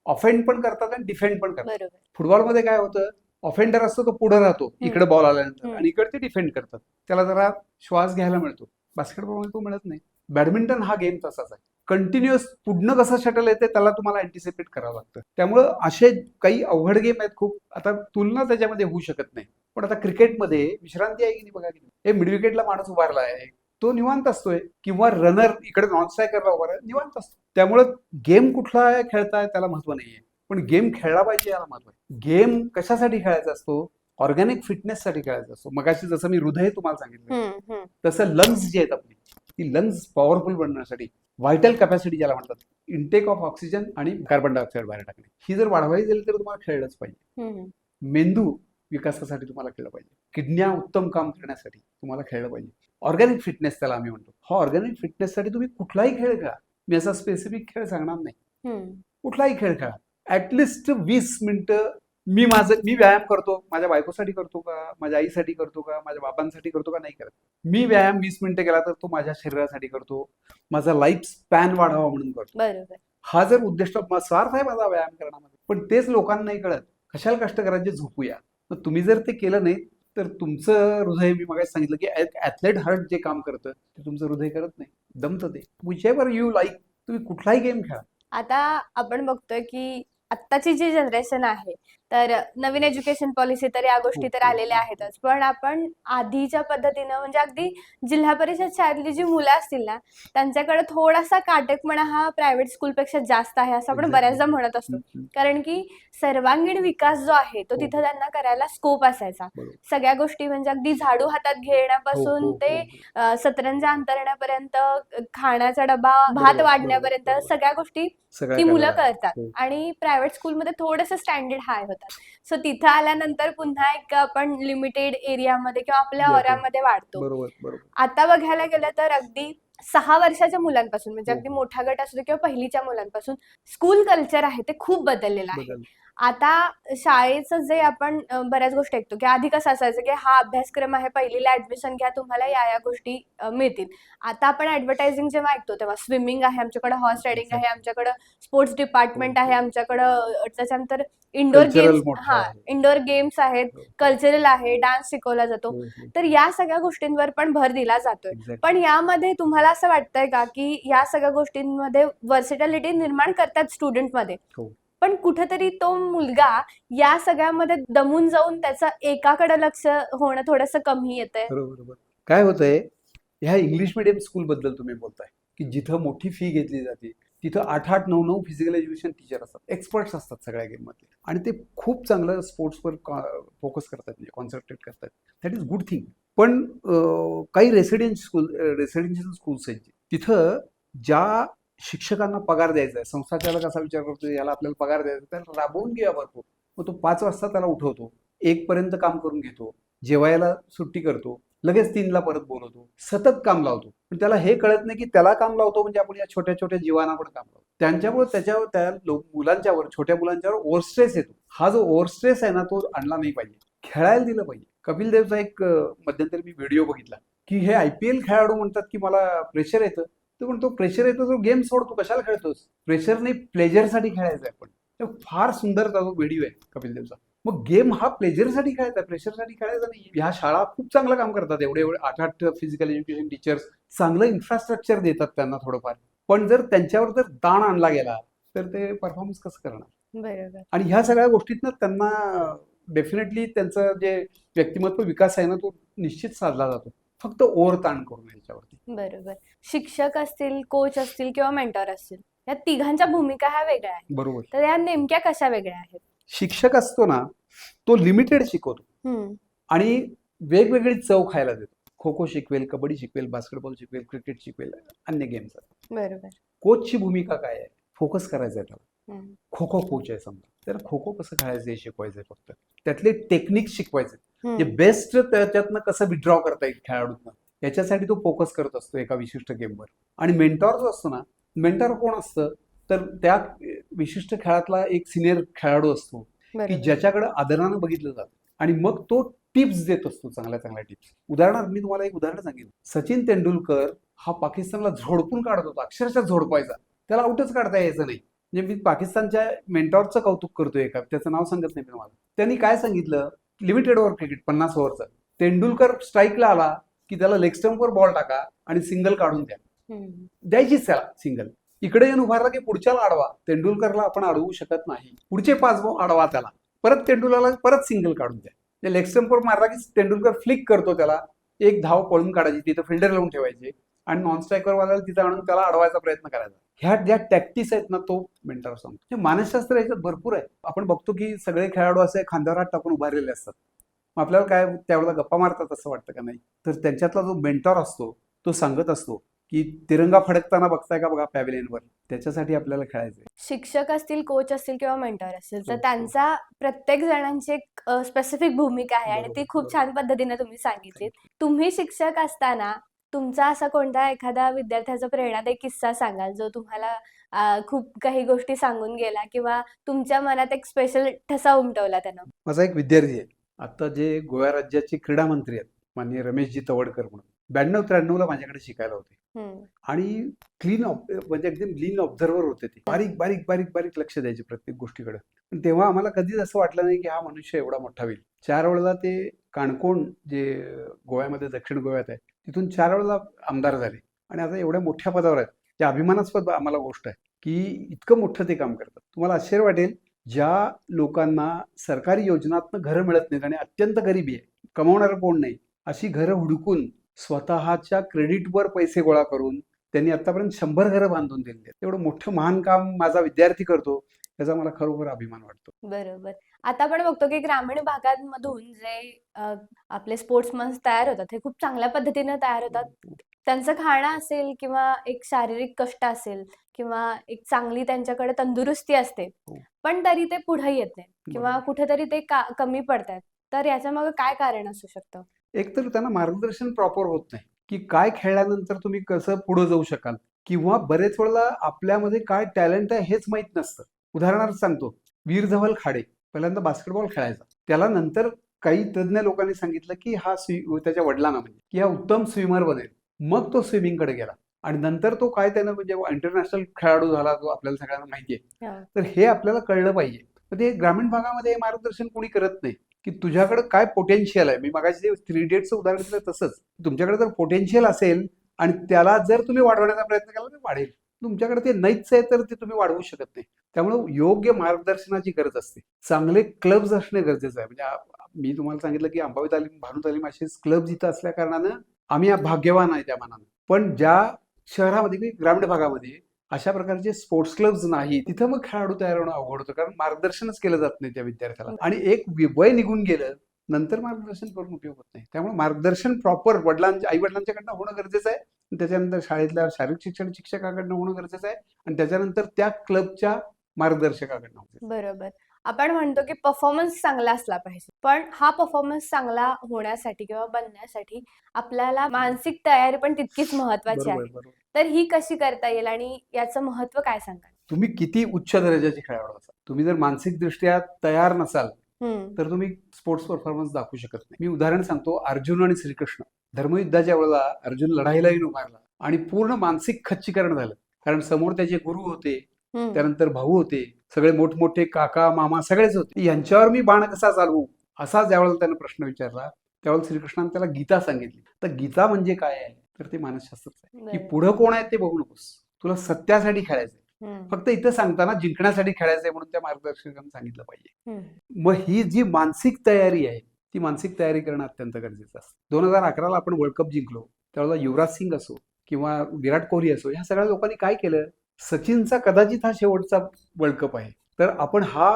Speaker 2: ऑफेंड पण करतात आणि डिफेंड पण करतात. फुटबॉलमध्ये काय होतं, ऑफेंडर असतो तो पुढे राहतो इकडे बॉल आल्यानंतर आणि इकडे ते डिफेंड करतात, त्याला जरा श्वास घ्यायला मिळतो. बास्केटबॉलमध्ये तो मिळत नाही. बॅडमिंटन हा गेम तसाच आहे, कंटिन्युअस पुढनं कसं शटल येते त्याला तुम्हाला अँटिसिपेट करावं लागतं. त्यामुळं असे काही अवघड गेम आहेत खूप. आता तुलना त्याच्यामध्ये होऊ शकत नाही. पण आता क्रिकेटमध्ये विश्रांती आहे की नाही बघा की, हे मिड विकेटला माणूस उभारला आहे तो निवांत असतोय, किंवा रनर इकडे नॉन स्ट्रायकरला उभा आहे निवांत असतो. त्यामुळं गेम कुठला खेळताय त्याला महत्व नाहीये, पण गेम खेळला पाहिजे याला महत्व आहे. गेम कशासाठी खेळायचा असतो, ऑर्गॅनिक फिटनेससाठी खेळायचा असतो. मगाशी जसं मी हृदय तुम्हाला सांगितलं तसं लंग्स जे आहेत आपली, ती लंग्स पॉवरफुल बनण्यासाठी, व्हायटल कॅपॅसिटी ज्याला म्हणतात, इनटेक ऑफ ऑक्सिजन आणि कार्बन डायऑक्साईड बाहेर टाकणे, ही जर वाढवायची झाली तर तुम्हाला खेळलंच पाहिजे. मेंदू विकासासाठी तुम्हाला खेळलं पाहिजे, किडन्या उत्तम काम करण्यासाठी तुम्हाला खेळलं पाहिजे. ऑर्गॅनिक फिटनेस त्याला आम्ही म्हणतो. हा ऑर्गॅनिक फिटनेससाठी तुम्ही कुठलाही खेळ खेळा, मी असा स्पेसिफिक खेळ सांगणार नाही, कुठलाही खेळ खेळा. ऍटलिस्ट 20 मिनिटं मी व्यायाम करतो, माझ्या बायकोसाठी करतो का, माझ्या आईसाठी करतो का, माझ्या बाबांसाठी करतो का, नाही करत. मी व्यायाम 20 मिनिटं केला तर तो माझ्या शरीरासाठी करतो, माझा लाईफ स्पॅन वाढावा म्हणून करतो.
Speaker 1: बरोबर.
Speaker 2: हा जर उद्दिष्ट स्वार्थ आहे माझा व्यायाम करण्यामध्ये, पण तेच लोकांना नाही कळत. कशाला कष्ट करायचे, झोपूया. मग तुम्ही जर ते केलं नाही तर तुमचं हृदय, मी मगाशी सांगितलं की ऍथलेट हार्ट जे काम करतं ते तुमचं हृदय करत नाही, दमतं ते. विच एव्हर यू लाईक, तुम्ही कुठलाही गेम खेळा.
Speaker 1: आता आपण बघतोय की आत्ताची जी जनरेशन आहे तर नवीन एज्युकेशन पॉलिसी तर या गोष्टी तर आलेल्या आहेतच, पण आपण आधीच्या पद्धतीनं म्हणजे अगदी जिल्हा परिषद शाळेतली जी मुलं असतील ना त्यांच्याकडे थोडासा काटेकपणा हा प्रायव्हेट स्कूलपेक्षा जास्त आहे असं आपण बऱ्याचदा म्हणत असतो. कारण की सर्वांगीण विकास जो आहे तो तिथं त्यांना करायला स्कोप असायचा. सगळ्या गोष्टी म्हणजे अगदी झाडू हातात घेण्यापासून ते सतरंजा अंतरण्यापर्यंत, खाण्याचा डबा भात वाढण्यापर्यंत सगळ्या गोष्टी ती मुलं करतात. आणि प्रायव्हेट स्कूलमध्ये थोडंसं स्टँडर्ड हाय होतात. सो तिथं आल्यानंतर पुन्हा एक आपण लिमिटेड एरियामध्ये किंवा आपल्या ओऱ्यामध्ये वाढतो. आता बघायला गेलं तर अगदी 6 वर्षाच्या मुलांपासून म्हणजे अगदी मोठा गट असतो किंवा पहिलीच्या मुलांपासून स्कूल कल्चर आहे ते खूप बदललेलं आहे. आता शाळेचं जे आपण बऱ्याच गोष्टी ऐकतो की आधी कसं असायचं की हा अभ्यासक्रम आहे, पहिलीला ऍडमिशन घ्या, तुम्हाला या गोष्टी मिळतील. आता आपण ऍडव्हर्टायझिंग जेव्हा ऐकतो तेव्हा स्विमिंग आहे आमच्याकडे, हॉर्स रायडिंग आहे आमच्याकडे, स्पोर्ट्स डिपार्टमेंट आहे आमच्याकडं, त्याच्यानंतर इंडोर गेम्स आहेत, कल्चरल आहे, डान्स शिकवला जातो. तर या सगळ्या गोष्टींवर पण भर दिला जातोय. पण यामध्ये तुम्हाला असं वाटतंय का की या सगळ्या गोष्टींमध्ये वर्सेटॅलिटी निर्माण करतात स्टुडंटमध्ये, पण कुठेतरी तो मुलगा या सगळ्यामध्ये दमून जाऊन त्याचं एकाकडे लक्ष होणं थोडंसं कमी येतंय?
Speaker 2: बरोबर. काय होतंय, ह्या इंग्लिश मिडियम स्कूल बद्दल तुम्ही बोलताय की जिथं मोठी फी घेतली जाते तिथं 8-8, 9-9 फिजिकल एज्युकेशन टीचर असतात, एक्सपर्ट्स असतात सगळ्या गेममध्ये, आणि ते खूप चांगलं स्पोर्ट्सवर फोकस करतात, म्हणजे कॉन्सन्ट्रेट करतात. That is good thing. पण काही रेसिडेन्शियल स्कूल्स आहेत तिथं ज्या शिक्षकांना पगार द्यायचा आहे, संस्थाचालक असा विचार करतो याला आपल्याला पगार द्यायचा, त्याला राबवून घ्या भरपूर. मग तो 5 वाजता त्याला उठवतो, 1 पर्यंत काम करून घेतो, जेवायला सुट्टी करतो, लगेच 3ला परत बोलवतो, सतत काम लावतो. पण त्याला हे कळत नाही की त्याला काम लावतो म्हणजे आपण या छोट्या छोट्या जीवांना पण काम लावतो. त्यांच्यामुळे त्याच्यावर त्या मुलांच्यावर, छोट्या मुलांच्यावर ओव्हर स्ट्रेस येतो. हा जो ओव्हर स्ट्रेस आहे ना, तो आणला नाही पाहिजे. खेळायला दिलं पाहिजे. कपिल देवचा एक मध्यंतरी मी व्हिडिओ बघितला की हे IPL खेळाडू म्हणतात की मला प्रेशर येतं. तो म्हणतो प्रेशर येतो तो गेम सोड, तू कशाला खेळतोस? प्रेशर नाही, प्लेजरसाठी खेळायचं आहे. पण फार सुंदर तो व्हिडिओ आहे कपिल देवचा. मग गेम हा प्लेजरसाठी खेळायचा, प्रेशरसाठी खेळायचा नाही. ह्या शाळा खूप चांगलं काम करतात, एवढे एवढे 8-8 फिजिकल एज्युकेशन टीचर्स चांगलं इन्फ्रास्ट्रक्चर देतात त्यांना थोडंफार. पण जर त्यांच्यावर जर ताण आणला गेला तर ते परफॉर्मन्स कसं करणार?
Speaker 1: बरोबर.
Speaker 2: आणि ह्या सगळ्या गोष्टीतनं त्यांना डेफिनेटली त्यांचं जे व्यक्तिमत्व विकास आहे ना, तो निश्चित साधला जातो. फक्त ओव्हर ताण करून याच्यावरती.
Speaker 1: बरोबर. शिक्षक असतील, कोच असतील किंवा मेंटॉर असतील, या तिघांच्या भूमिका ह्या वेगळ्या आहेत.
Speaker 2: बरोबर.
Speaker 1: तर या नेमक्या कशा वेगळ्या आहेत?
Speaker 2: शिक्षक असतो ना, तो लिमिटेड शिकवतो आणि वेगवेगळी चव खायला देतो. खो खो शिकवेल, कबड्डी शिकवेल, बास्केटबॉल शिकवेल, क्रिकेट शिकवेल, अन्य गेम्स.
Speaker 1: बरोबर.
Speaker 2: कोचची भूमिका काय आहे? फोकस करायचा आहे त्याला.
Speaker 1: हम्म.
Speaker 2: खो खो कोच आहे समजा, तर खो खो कसं खेळायचं हे शिकवायचंय फक्त. त्यातले टेक्निक शिकवायचे, जे बेस्ट त्याच्यातनं कसं विड्रॉ करता येईल खेळाडूंना, याच्यासाठी तो फोकस करत असतो एका विशिष्ट गेमवर. आणि मेंटॉर जो असतो ना, मेंटॉर कोण असतं तर त्या विशिष्ट खेळातला एक सिनियर खेळाडू असतो की
Speaker 1: बरोबर.
Speaker 2: ज्याच्याकडे आदरानं बघितलं जातं आणि मग तो टिप्स देत असतो, चांगल्या चांगल्या टिप्स. उदाहरणार्थ मी तुम्हाला एक उदाहरण सांगेन. सचिन तेंडुलकर हा पाकिस्तानला झोडपून काढत होता, अक्षरशः झोडपायचा. त्याला आउटच काढता यायचं नाही. म्हणजे मी पाकिस्तानच्या मेंटॉरचं कौतुक करतोय एका, त्याचं नाव सांगत नाही तुम्हाला. त्यांनी काय सांगितलं, लिमिटेड ओव्हर क्रिकेट 50 ओव्हरचं. तेंडुलकर स्ट्राईकला आला की त्याला लेग स्टंपवर बॉल टाका आणि सिंगल काढून द्या. द्यायचीच त्याला सिंगल. इकडे येऊन उभारला की पुढच्याला अडवा. तेंडुलकरला आपण अडवू शकत नाही. पुढचे 5 बॉल अडवा त्याला, परत तेंडुलकरला परत सिंगल काढून द्या. लेग स्टंपवर मारला की तेंडुलकर फ्लिक करतो त्याला, एक धाव पळून काढायची, तिथं फिल्डर लावून ठेवायचे आणि नॉन स्ट्रायकर वाल्याला तिथं आणून त्याला अडवायचा प्रयत्न करायचा. ह्या ज्या टॅक्टिक्स आहेत ना, तो मेंटॉर सांगतो. मानसशास्त्र याच्यात भरपूर आहे. आपण बघतो की सगळे खेळाडू असे खांद्यावर हात टाकून उभारलेले असतात. मग आपल्याला काय त्यावेळेला गप्पा मारतात असं वाटतं का? नाही. तर त्यांच्यातला जो मेंटॉर असतो तो सांगत असतो की तिरंगा फडकताना बघताय का बघा पॅव्हिलियनवर, त्याच्यासाठी आपल्याला खेळायचंय.
Speaker 1: शिक्षक असतील, कोच असतील किंवा मेंटॉर असतील, तर
Speaker 2: हो.
Speaker 1: त्यांचा प्रत्येक जणांची एक स्पेसिफिक भूमिका आहे आणि ती
Speaker 2: बरोबर,
Speaker 1: खूप
Speaker 2: बरोबर.
Speaker 1: छान पद्धतीने तुम्ही सांगितलीत. तुम्ही शिक्षक असताना तुमचा असा कोणता एखादा विद्यार्थ्याचा प्रेरणादायी किस्सा सांगाल जो तुम्हाला खूप काही गोष्टी सांगून गेला किंवा तुमच्या मनात एक स्पेशल ठसा उमटवला त्यानं?
Speaker 2: माझा एक विद्यार्थी आहे, आता जे गोवा राज्याचे क्रीडा मंत्री आहेत, माननीय रमेशजी तवडकर म्हणून. 92-93ला माझ्याकडे शिकायला होते आणि म्हणजे एकदम क्लीन ऑब्झर्वर होते ते. बारीक बारीक बारीक बारीक लक्ष द्यायचे प्रत्येक गोष्टीकडे. पण तेव्हा आम्हाला कधीच असं वाटलं नाही की हा मनुष्य एवढा मोठा होईल. 4 वेळेला ते काणकोण जे गोव्यामध्ये, दक्षिण गोव्यात आहे, तिथून 4 वेळेला आमदार झाले आणि आता एवढ्या मोठ्या पदावर आहेत. ते अभिमानास्पद आम्हाला गोष्ट आहे की इतकं मोठं ते काम करतात. तुम्हाला आश्चर्य वाटेल, ज्या लोकांना सरकारी योजनातनं घरं मिळत नाहीत आणि अत्यंत गरिबी आहे, कमावणारं कोण नाही, अशी घरं हुडकून स्वतःच्या क्रेडिटवर पैसे गोळा करून त्यांनी आतापर्यंत 100 घरं बांधून दिली आहेत. एवढं मोठं महान काम माझा विद्यार्थी करतो, त्याचा मला खरोखर अभिमान वाटतो.
Speaker 1: बरोबर. आता आपण बघतो की ग्रामीण भागांमधून जे आपले स्पोर्ट्समन तयार होतात, हे खूप चांगल्या पद्धतीने तयार होतात. त्यांचं खाणं असेल किंवा एक शारीरिक कष्ट असेल किंवा एक चांगली त्यांच्याकडे तंदुरुस्ती असते,
Speaker 2: हो.
Speaker 1: पण तरी ते पुढे येत नाहीत किंवा
Speaker 2: बरोबर.
Speaker 1: कुठेतरी ते कमी पडतात. तर याच्यामागे काय कारण असू शकतं?
Speaker 2: एक तर त्यांना मार्गदर्शन प्रॉपर होत नाही की काय खेळल्यानंतर तुम्ही कसं पुढे जाऊ शकाल, किंवा बरेच वेळेला आपल्यामध्ये काय टॅलेंट आहे हेच माहित नसतं. उदाहरणार्थ सांगतो, वीर धवल खाडे पहिल्यांदा बास्केटबॉल खेळायचा. त्याला नंतर काही तज्ज्ञ लोकांनी सांगितलं की हा त्याच्या वडिलांना म्हणजे की हा उत्तम स्विमर बनेल. मग तो स्विमिंगकडे गेला आणि नंतर तो काय त्यानं म्हणजे इंटरनॅशनल खेळाडू झाला, जो आपल्याला सगळ्यांना माहिती आहे. तर हे आपल्याला कळलं पाहिजे. पण ते ग्रामीण भागामध्ये हे मार्गदर्शन कोणी करत नाही की तुझ्याकडे काय पोटेन्शियल आहे. मी मगाशी 3 इडियट्सचं उदाहरण दिलं तसंच, तुमच्याकडे जर पोटेन्शियल असेल आणि त्याला जर तुम्ही वाढवण्याचा प्रयत्न केला तर वाढेल. तुमच्याकडे ते नाहीच आहे तर ते तुम्ही वाढवू शकत नाही. त्यामुळे योग्य मार्गदर्शनाची गरज असते. चांगले क्लब्स असणे गरजेचं आहे. म्हणजे मी तुम्हाला सांगितलं की अंबावी तालीम, भानू तालीम असे क्लब्स इथं असल्या कारणानं आम्ही भाग्यवान आहे त्या मानानं. पण ज्या शहरामध्ये की ग्रामीण भागामध्ये अशा प्रकारचे स्पोर्ट्स क्लब्स नाही, तिथं मग खेळाडू तयार होणं अवघड होतं, कारण मार्गदर्शनच केलं जात नाही त्या विद्यार्थ्याला. आणि एक वय निघून गेलं नंतर मार्गदर्शन करून उपयोग होत नाही. त्यामुळे मार्गदर्शन प्रॉपर आई वडिलांच्याकडनं होणं गरजेचं आहे. त्याच्यानंतर शाळेतल्या शारीरिक शिक्षण शिक्षकाकडनं होणं गरजेचं आहे आणि त्याच्यानंतर त्या क्लबच्या मार्गदर्शकाकडनं.
Speaker 1: बरोबर. आपण म्हणतो की परफॉर्मन्स चांगला असला पाहिजे, पण हा परफॉर्मन्स चांगला होण्यासाठी किंवा बनण्यासाठी आपल्याला मानसिक तयारी पण तितकीच महत्वाची
Speaker 2: बरोबर
Speaker 1: आहे.
Speaker 2: बरोबर.
Speaker 1: तर ही कशी करता येईल आणि याचं महत्व काय सांगाल?
Speaker 2: तुम्ही किती उच्च दर्जाचे खेळाडू असाल, तुम्ही जर मानसिकदृष्ट्या तयार नसाल तर तुम्ही स्पोर्ट्स परफॉर्मन्स दाखवू शकत नाही. मी उदाहरण सांगतो, अर्जुन आणि श्रीकृष्ण धर्मयुद्धाच्या वेळेला अर्जुन लढाईलाही उभारला आणि पूर्ण मानसिक खच्चीकरण झालं, कारण समोर त्याचे गुरु होते, त्यानंतर भाऊ होते, सगळे मोठमोठे काका मामा सगळेच होते. यांच्यावर मी बाण कसा चालवू असा ज्यावेळेला त्यानं प्रश्न विचारला, त्यावेळेला श्रीकृष्णाने त्याला गीता सांगितली. तर गीता म्हणजे काय आहे, तर ते मानसशास्त्रच आहे की पुढं कोण आहे ते बघू नकोस, तुला सत्यासाठी खेळायचंय. फक्त इथं सांगताना जिंकण्यासाठी खेळायचंय म्हणून त्या मार्गदर्शकांनी सांगितलं पाहिजे. मग ही जी मानसिक तयारी आहे ती मानसिक तयारी करणं अत्यंत गरजेचं असतं. 2011ला आपण वर्ल्ड कप जिंकलो, त्यावेळेला युवराज सिंग असो किंवा विराट कोहली असो, ह्या सगळ्या लोकांनी काय केलं, सचिनचा कदाचित हा शेवटचा वर्ल्ड कप आहे, तर आपण हा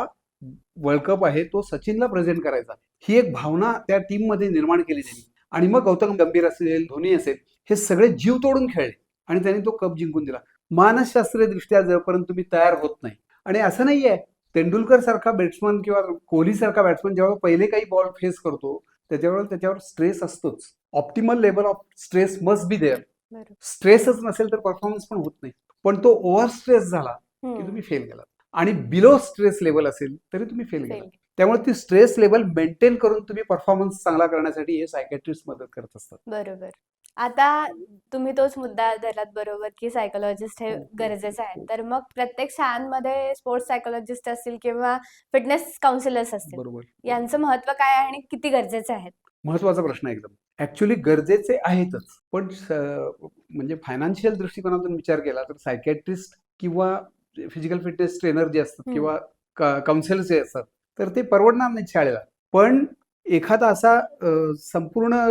Speaker 2: वर्ल्ड कप आहे तो सचिनला प्रेझेंट करायचा, ही एक भावना त्या टीम मध्ये निर्माण केली त्यांनी. आणि मग गौतम गंभीर असेल, धोनी असेल, हे सगळे जीव तोडून खेळले आणि त्यांनी तो कप जिंकून दिला. मानसशास्त्रीय दृष्ट्या जोपर्यंत तुम्ही तयार होत नाही, आणि असं नाहीये तेंडुलकर सारखा बॅट्समन किंवा कोहली सारखा बॅट्समन जेव्हा पहिले काही बॉल फेस करतो त्याच्यावर स्ट्रेस असतोच. Optimal level of stress must be there. स्ट्रेसच नसेल तर परफॉर्मन्स पण होत नाही. पण तो ओव्हर स्ट्रेस झाला की तुम्ही फेल गेलात, आणि बिलो स्ट्रेस लेवल असेल तरी तुम्ही फेल गेलात. त्यामुळे ती स्ट्रेस लेवल मेंटेन करून तुम्ही परफॉर्मन्स चांगला करण्यासाठी हे सायकॅट्रिस्ट मदत करत असतात.
Speaker 1: बरोबर. आता तुम्ही तोच मुद्दा धरलात बरोबर की सायकोलॉजिस्ट हे गरजेचं आहे. तर मग प्रत्येक शाळांमध्ये स्पोर्ट्स सायकोलॉजिस्ट असतील किंवा फिटनेस काउन्सिलर्स असतील,
Speaker 2: बरोबर.
Speaker 1: यांचं महत्व काय आहे आणि किती गरजेचे आहेत?
Speaker 2: महत्वाचा प्रश्न आहे एकदम. ऍक्च्युली गरजेचे आहेतच, पण म्हणजे फायनान्शियल दृष्टिकोनातून विचार केला तर सायकॅट्रिस्ट किंवा फिजिकल फिटनेस ट्रेनर जे असतात किंवा काउन्सिलर जे असतात तर ते परवडणार नाहीत शाळेला. पण एखादा असा संपूर्ण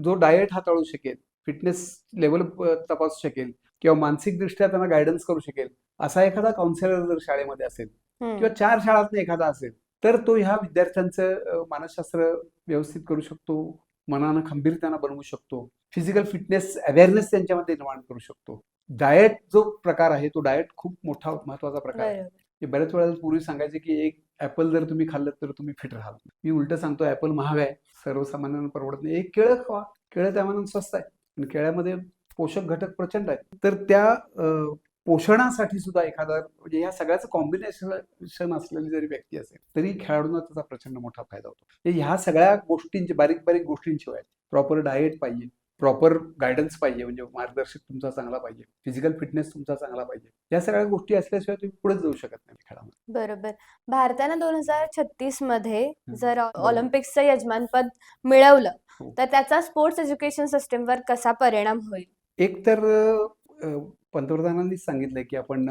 Speaker 2: जो डाएट हाताळू शकेल, फिटनेस लेवल तपासू शकेल किंवा मानसिकदृष्ट्या त्यांना गायडन्स करू शकेल असा एखादा काउन्सिलर जर शाळेमध्ये असेल किंवा 4 शाळांतून एखादा असेल तर तो ह्या विद्यार्थ्यांचं मानसशास्त्र व्यवस्थित करू शकतो, मनानं खंबीर त्यांना बनवू शकतो, फिजिकल फिटनेस अवेअरनेस त्यांच्यामध्ये निर्माण करू शकतो. डाएट जो प्रकार आहे तो डाएट खूप मोठा महत्वाचा प्रकार आहे. बऱ्याच वेळेला पूर्वी सांगायचे की एक ऍपल जर तुम्ही खाल्लं तर तुम्ही फिट राहाल. मी उलट सांगतो, ऍपल महाग आहे, सर्वसामान्यांना परवडत नाही. एक केळं खावा, केळं त्या मानाने स्वस्त आहे आणि केळ्यामध्ये पोषक घटक प्रचंड आहेत. तर त्या पोषणासाठी सुद्धा एखादा म्हणजे या सगळ्याचं कॉम्बिनेशन असलेली जरी व्यक्ती असेल तरी खेळाडूंना त्याचा प्रचंड मोठा फायदा होतो. ह्या सगळ्या गोष्टींची बारीक बारीक गोष्टींशिवाय प्रॉपर डाएट पाहिजे, प्रॉपर गायडन्स पाहिजे, म्हणजे मार्गदर्शक तुमचा चांगला पाहिजे, फिजिकल फिटनेस तुमचा चांगला पाहिजे, या सगळ्या गोष्टी असल्याशिवाय तुम्ही पुढे जाऊ शकत नाही खेळामध्ये.
Speaker 1: बरोबर. भारतानं 2036 मध्ये जर ऑलिम्पिक्सचं यजमानपद मिळवलं तर त्याचा स्पोर्ट्स एज्युकेशन सिस्टमवर कसा परिणाम होईल?
Speaker 2: एक तर पंतप्रधानांनीच सांगितलंय की आपण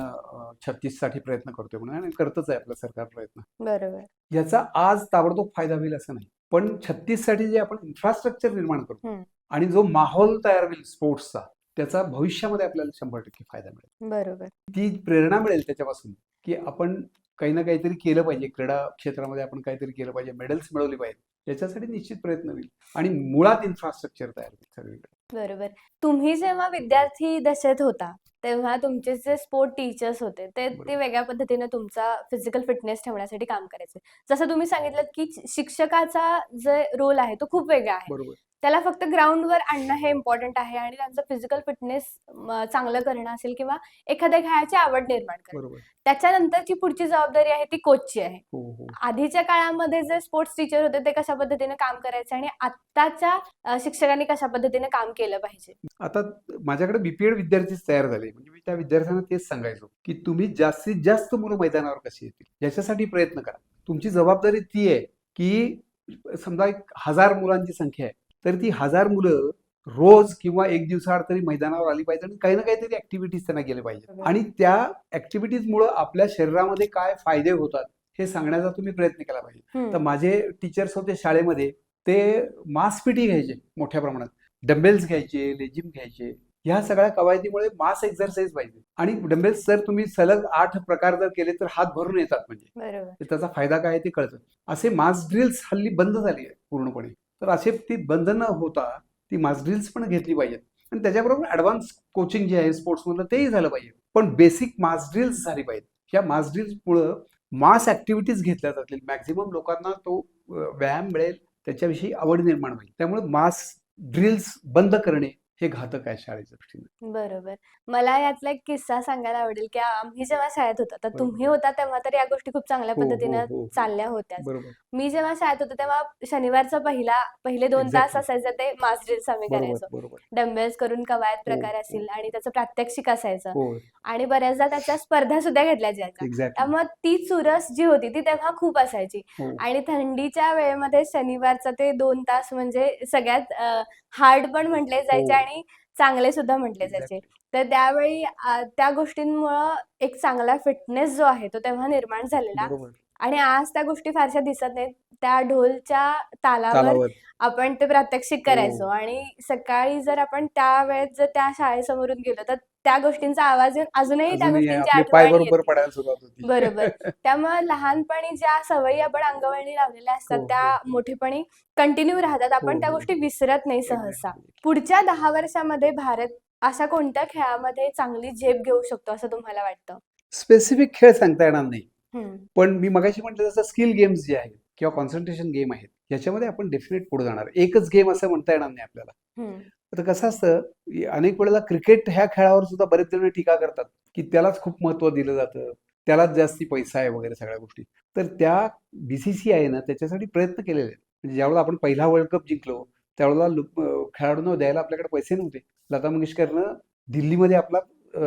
Speaker 2: 36 साठी प्रयत्न करतोय म्हणून, आणि करतच आहे आपलं सरकार प्रयत्न.
Speaker 1: बरोबर.
Speaker 2: याचा आज ताबडतोब फायदा होईल असं नाही, पण 36 साठी जे आपण इन्फ्रास्ट्रक्चर निर्माण करतो आणि जो माहोल तयार होईल स्पोर्ट्सचा, त्याचा भविष्यामध्ये आपल्याला 100% फायदा मिळेल.
Speaker 1: बरोबर.
Speaker 2: ती प्रेरणा मिळेल त्याच्यापासून की आपण काही ना काहीतरी केलं पाहिजे, क्रीडा क्षेत्रामध्ये आपण काहीतरी केलं पाहिजे, मेडल्स मिळवली पाहिजे, याच्यासाठी निश्चित प्रयत्न होईल आणि मुळात इन्फ्रास्ट्रक्चर तयार होईल सगळीकडे.
Speaker 1: बरोबर. तुम्ही जेव्हा विद्यार्थी दशेत होता तेव्हा तुमचे जे स्पोर्ट टीचर्स होते ते वेगळ्या पद्धतीने तुमचा फिजिकल फिटनेस ठेवण्यासाठी काम करायचे. जसं तुम्ही सांगितलं की शिक्षकाचा जे रोल आहे तो खूप वेगळा आहे.
Speaker 2: बरोबर.
Speaker 1: त्याला फक्त ग्राउंडवर आणणं हे इम्पॉर्टंट आहे आणि त्यांचं फिजिकल फिटनेस चांगलं करणं असेल किंवा एखाद्या खेळाची आवड निर्माण करणं, त्याच्यानंतरची पुढची जबाबदारी आहे ती कोचची आहे. आधीच्या काळामध्ये जे स्पोर्ट्स टीचर होते ते कशा पद्धतीने काम करायचे आणि आत्ताच्या शिक्षकांनी कशा पद्धतीने काम केलं पाहिजे?
Speaker 2: आता माझ्याकडे बीपीएड विद्यार्थीच तयार झाले, म्हणजे मी त्या विद्यार्थ्यांना तेच सांगायचो की तुम्ही जास्तीत जास्त मुलं मैदानावर कशी येतील याच्यासाठी प्रयत्न करा. तुमची जबाबदारी ती आहे की समजा 1000 मुलांची संख्या आहे तर ती 1000 मुलं रोज किंवा एक दिवसाआड तरी मैदानावर आली पाहिजे आणि काही ना काहीतरी ऍक्टिव्हिटीज त्यांना केल्या पाहिजे, आणि त्या ऍक्टिव्हिटीजमुळे आपल्या शरीरामध्ये काय फायदे होतात हे सांगण्याचा तुम्ही प्रयत्न केला पाहिजे. तर माझे टीचर्स होते शाळेमध्ये, ते मास पीटी घ्यायचे मोठ्या प्रमाणात, डंबेल्स घ्यायचे, लेजिम घ्यायचे, ह्या सगळ्या कवायतीमुळे मास एक्झरसाइज पाहिजे. आणि डंबेल्स जर तुम्ही सलग 8 प्रकार जर केले तर हात भरून येतात, म्हणजे त्याचा फायदा काय ते कळतं. असे मास ड्रिल्स हल्ली बंद झाली आहे पूर्णपणे, तर असे ती बंद न होता ती मास ड्रिल्स पण घेतली पाहिजेत आणि त्याच्याबरोबर ऍडव्हान्स कोचिंग जे आहे स्पोर्ट्समधलं तेही झालं पाहिजे, पण बेसिक मास ड्रिल्स झाली पाहिजेत. या मास ड्रिल्समुळं मास ऍक्टिव्हिटीज घेतल्या जातील, मॅक्झिमम लोकांना तो व्यायाम मिळेल, त्याच्याविषयी आवड निर्माण होईल. त्यामुळे मास ड्रिल्स बंद करणे हे घातक आहे शाळेच्या दृष्टीने.
Speaker 1: बरोबर. मला यातला एक किस्सा सांगायला आवडेल, की आम्ही जेव्हा शाळेत होतो, तर तुम्ही
Speaker 2: बरोबर.
Speaker 1: होता तेव्हा तर या गोष्टी खूप चांगल्या
Speaker 2: हो, हो,
Speaker 1: पद्धतीनं
Speaker 2: हो, हो.
Speaker 1: चालल्या होत्याच.
Speaker 2: बरोबर.
Speaker 1: मी जेव्हा शाळेत होते तेव्हा शनिवारचा पहिले 2 तास
Speaker 2: एक्झॅक्टली.
Speaker 1: असायचे ते मास ड्रिल्स आम्ही
Speaker 2: बरोबर,
Speaker 1: करायचो.
Speaker 2: बरोबर.
Speaker 1: डंबेल्स करून कवायत
Speaker 2: हो,
Speaker 1: प्रकार
Speaker 2: हो,
Speaker 1: असतील आणि त्याचं प्रात्यक्षिक असायचं
Speaker 2: हो.
Speaker 1: आणि बऱ्याचदा त्याच्या स्पर्धा सुद्धा घेतल्या जायच्या.
Speaker 2: एक्झॅक्टली.
Speaker 1: त्यामुळे ती चुरस जी होती ती तेव्हा खूप असायची
Speaker 2: हो,
Speaker 1: आणि थंडीच्या वेळेमध्ये शनिवारचा ते 2 तास म्हणजे सगळ्यात हार्ड पण म्हटले जायचे
Speaker 2: हो.
Speaker 1: आणि चांगले सुद्धा म्हटले जायचे.
Speaker 2: एक्झॅक्टली.
Speaker 1: तर त्यावेळी त्या गोष्टींमुळं एक चांगला फिटनेस जो आहे तो तेव्हा निर्माण झालेला
Speaker 2: बरोबर.
Speaker 1: आणि आज त्या गोष्टी फारशा दिसत नाहीत. त्या ढोलच्या तालावर
Speaker 2: तालावर.
Speaker 1: आपण ते प्रात्यक्षिक करायचो
Speaker 2: हो.
Speaker 1: आणि सकाळी जर आपण त्यावेळेस जर त्या शाळेसमोरून गेलो, तर त्या गोष्टींचा आवाज येऊन अजूनही त्या
Speaker 2: अजूनही
Speaker 1: गोष्टींची
Speaker 2: आपले पाय
Speaker 1: आठवण
Speaker 2: बरोबर
Speaker 1: येते.
Speaker 2: पडायला सुरुवात होती.
Speaker 1: बरोबर. त्यामुळे लहानपणी ज्या सवयी आपण अंगवळणी लावलेल्या असतात,
Speaker 2: हो,
Speaker 1: त्या
Speaker 2: हो.
Speaker 1: मोठेपणी कंटिन्यू राहतात.
Speaker 2: हो,
Speaker 1: आपण त्या
Speaker 2: हो,
Speaker 1: गोष्टी
Speaker 2: हो.
Speaker 1: विसरत नाही सहसा.
Speaker 2: एक्झॅक्टली.
Speaker 1: पुढच्या 10 वर्षामध्ये भारत अशा कोणत्या खेळामध्ये चांगली झेप घेऊ शकतो असं तुम्हाला वाटतं?
Speaker 2: स्पेसिफिक खेळ सांगता येणार नाही.
Speaker 1: हं.
Speaker 2: पण मी मगाशी म्हटलं तसं स्किल गेम्स जे आहेत किंवा कॉन्सन्ट्रेशन गेम आहेत, याच्यामध्ये आपण डेफिनेट पुढे जाणार. एकच गेम असं म्हणता येणार नाही आपल्याला.
Speaker 1: हं.
Speaker 2: आता कसं असतं, अनेक वेळेला क्रिकेट ह्या खेळावर सुद्धा बरेच जण टीका करतात, की त्यालाच खूप महत्त्व दिलं जातं, त्यालाच जास्ती पैसा आहे वगैरे सगळ्या गोष्टी. तर त्या BCCIनं त्याच्यासाठी प्रयत्न केलेले आहेत. म्हणजे ज्यावेळेला आपण पहिला वर्ल्ड कप जिंकलो, त्यावेळेला खेळाडूंना द्यायला आपल्याकडे पैसे नव्हते. लता मंगेशकरनं दिल्लीमध्ये आपला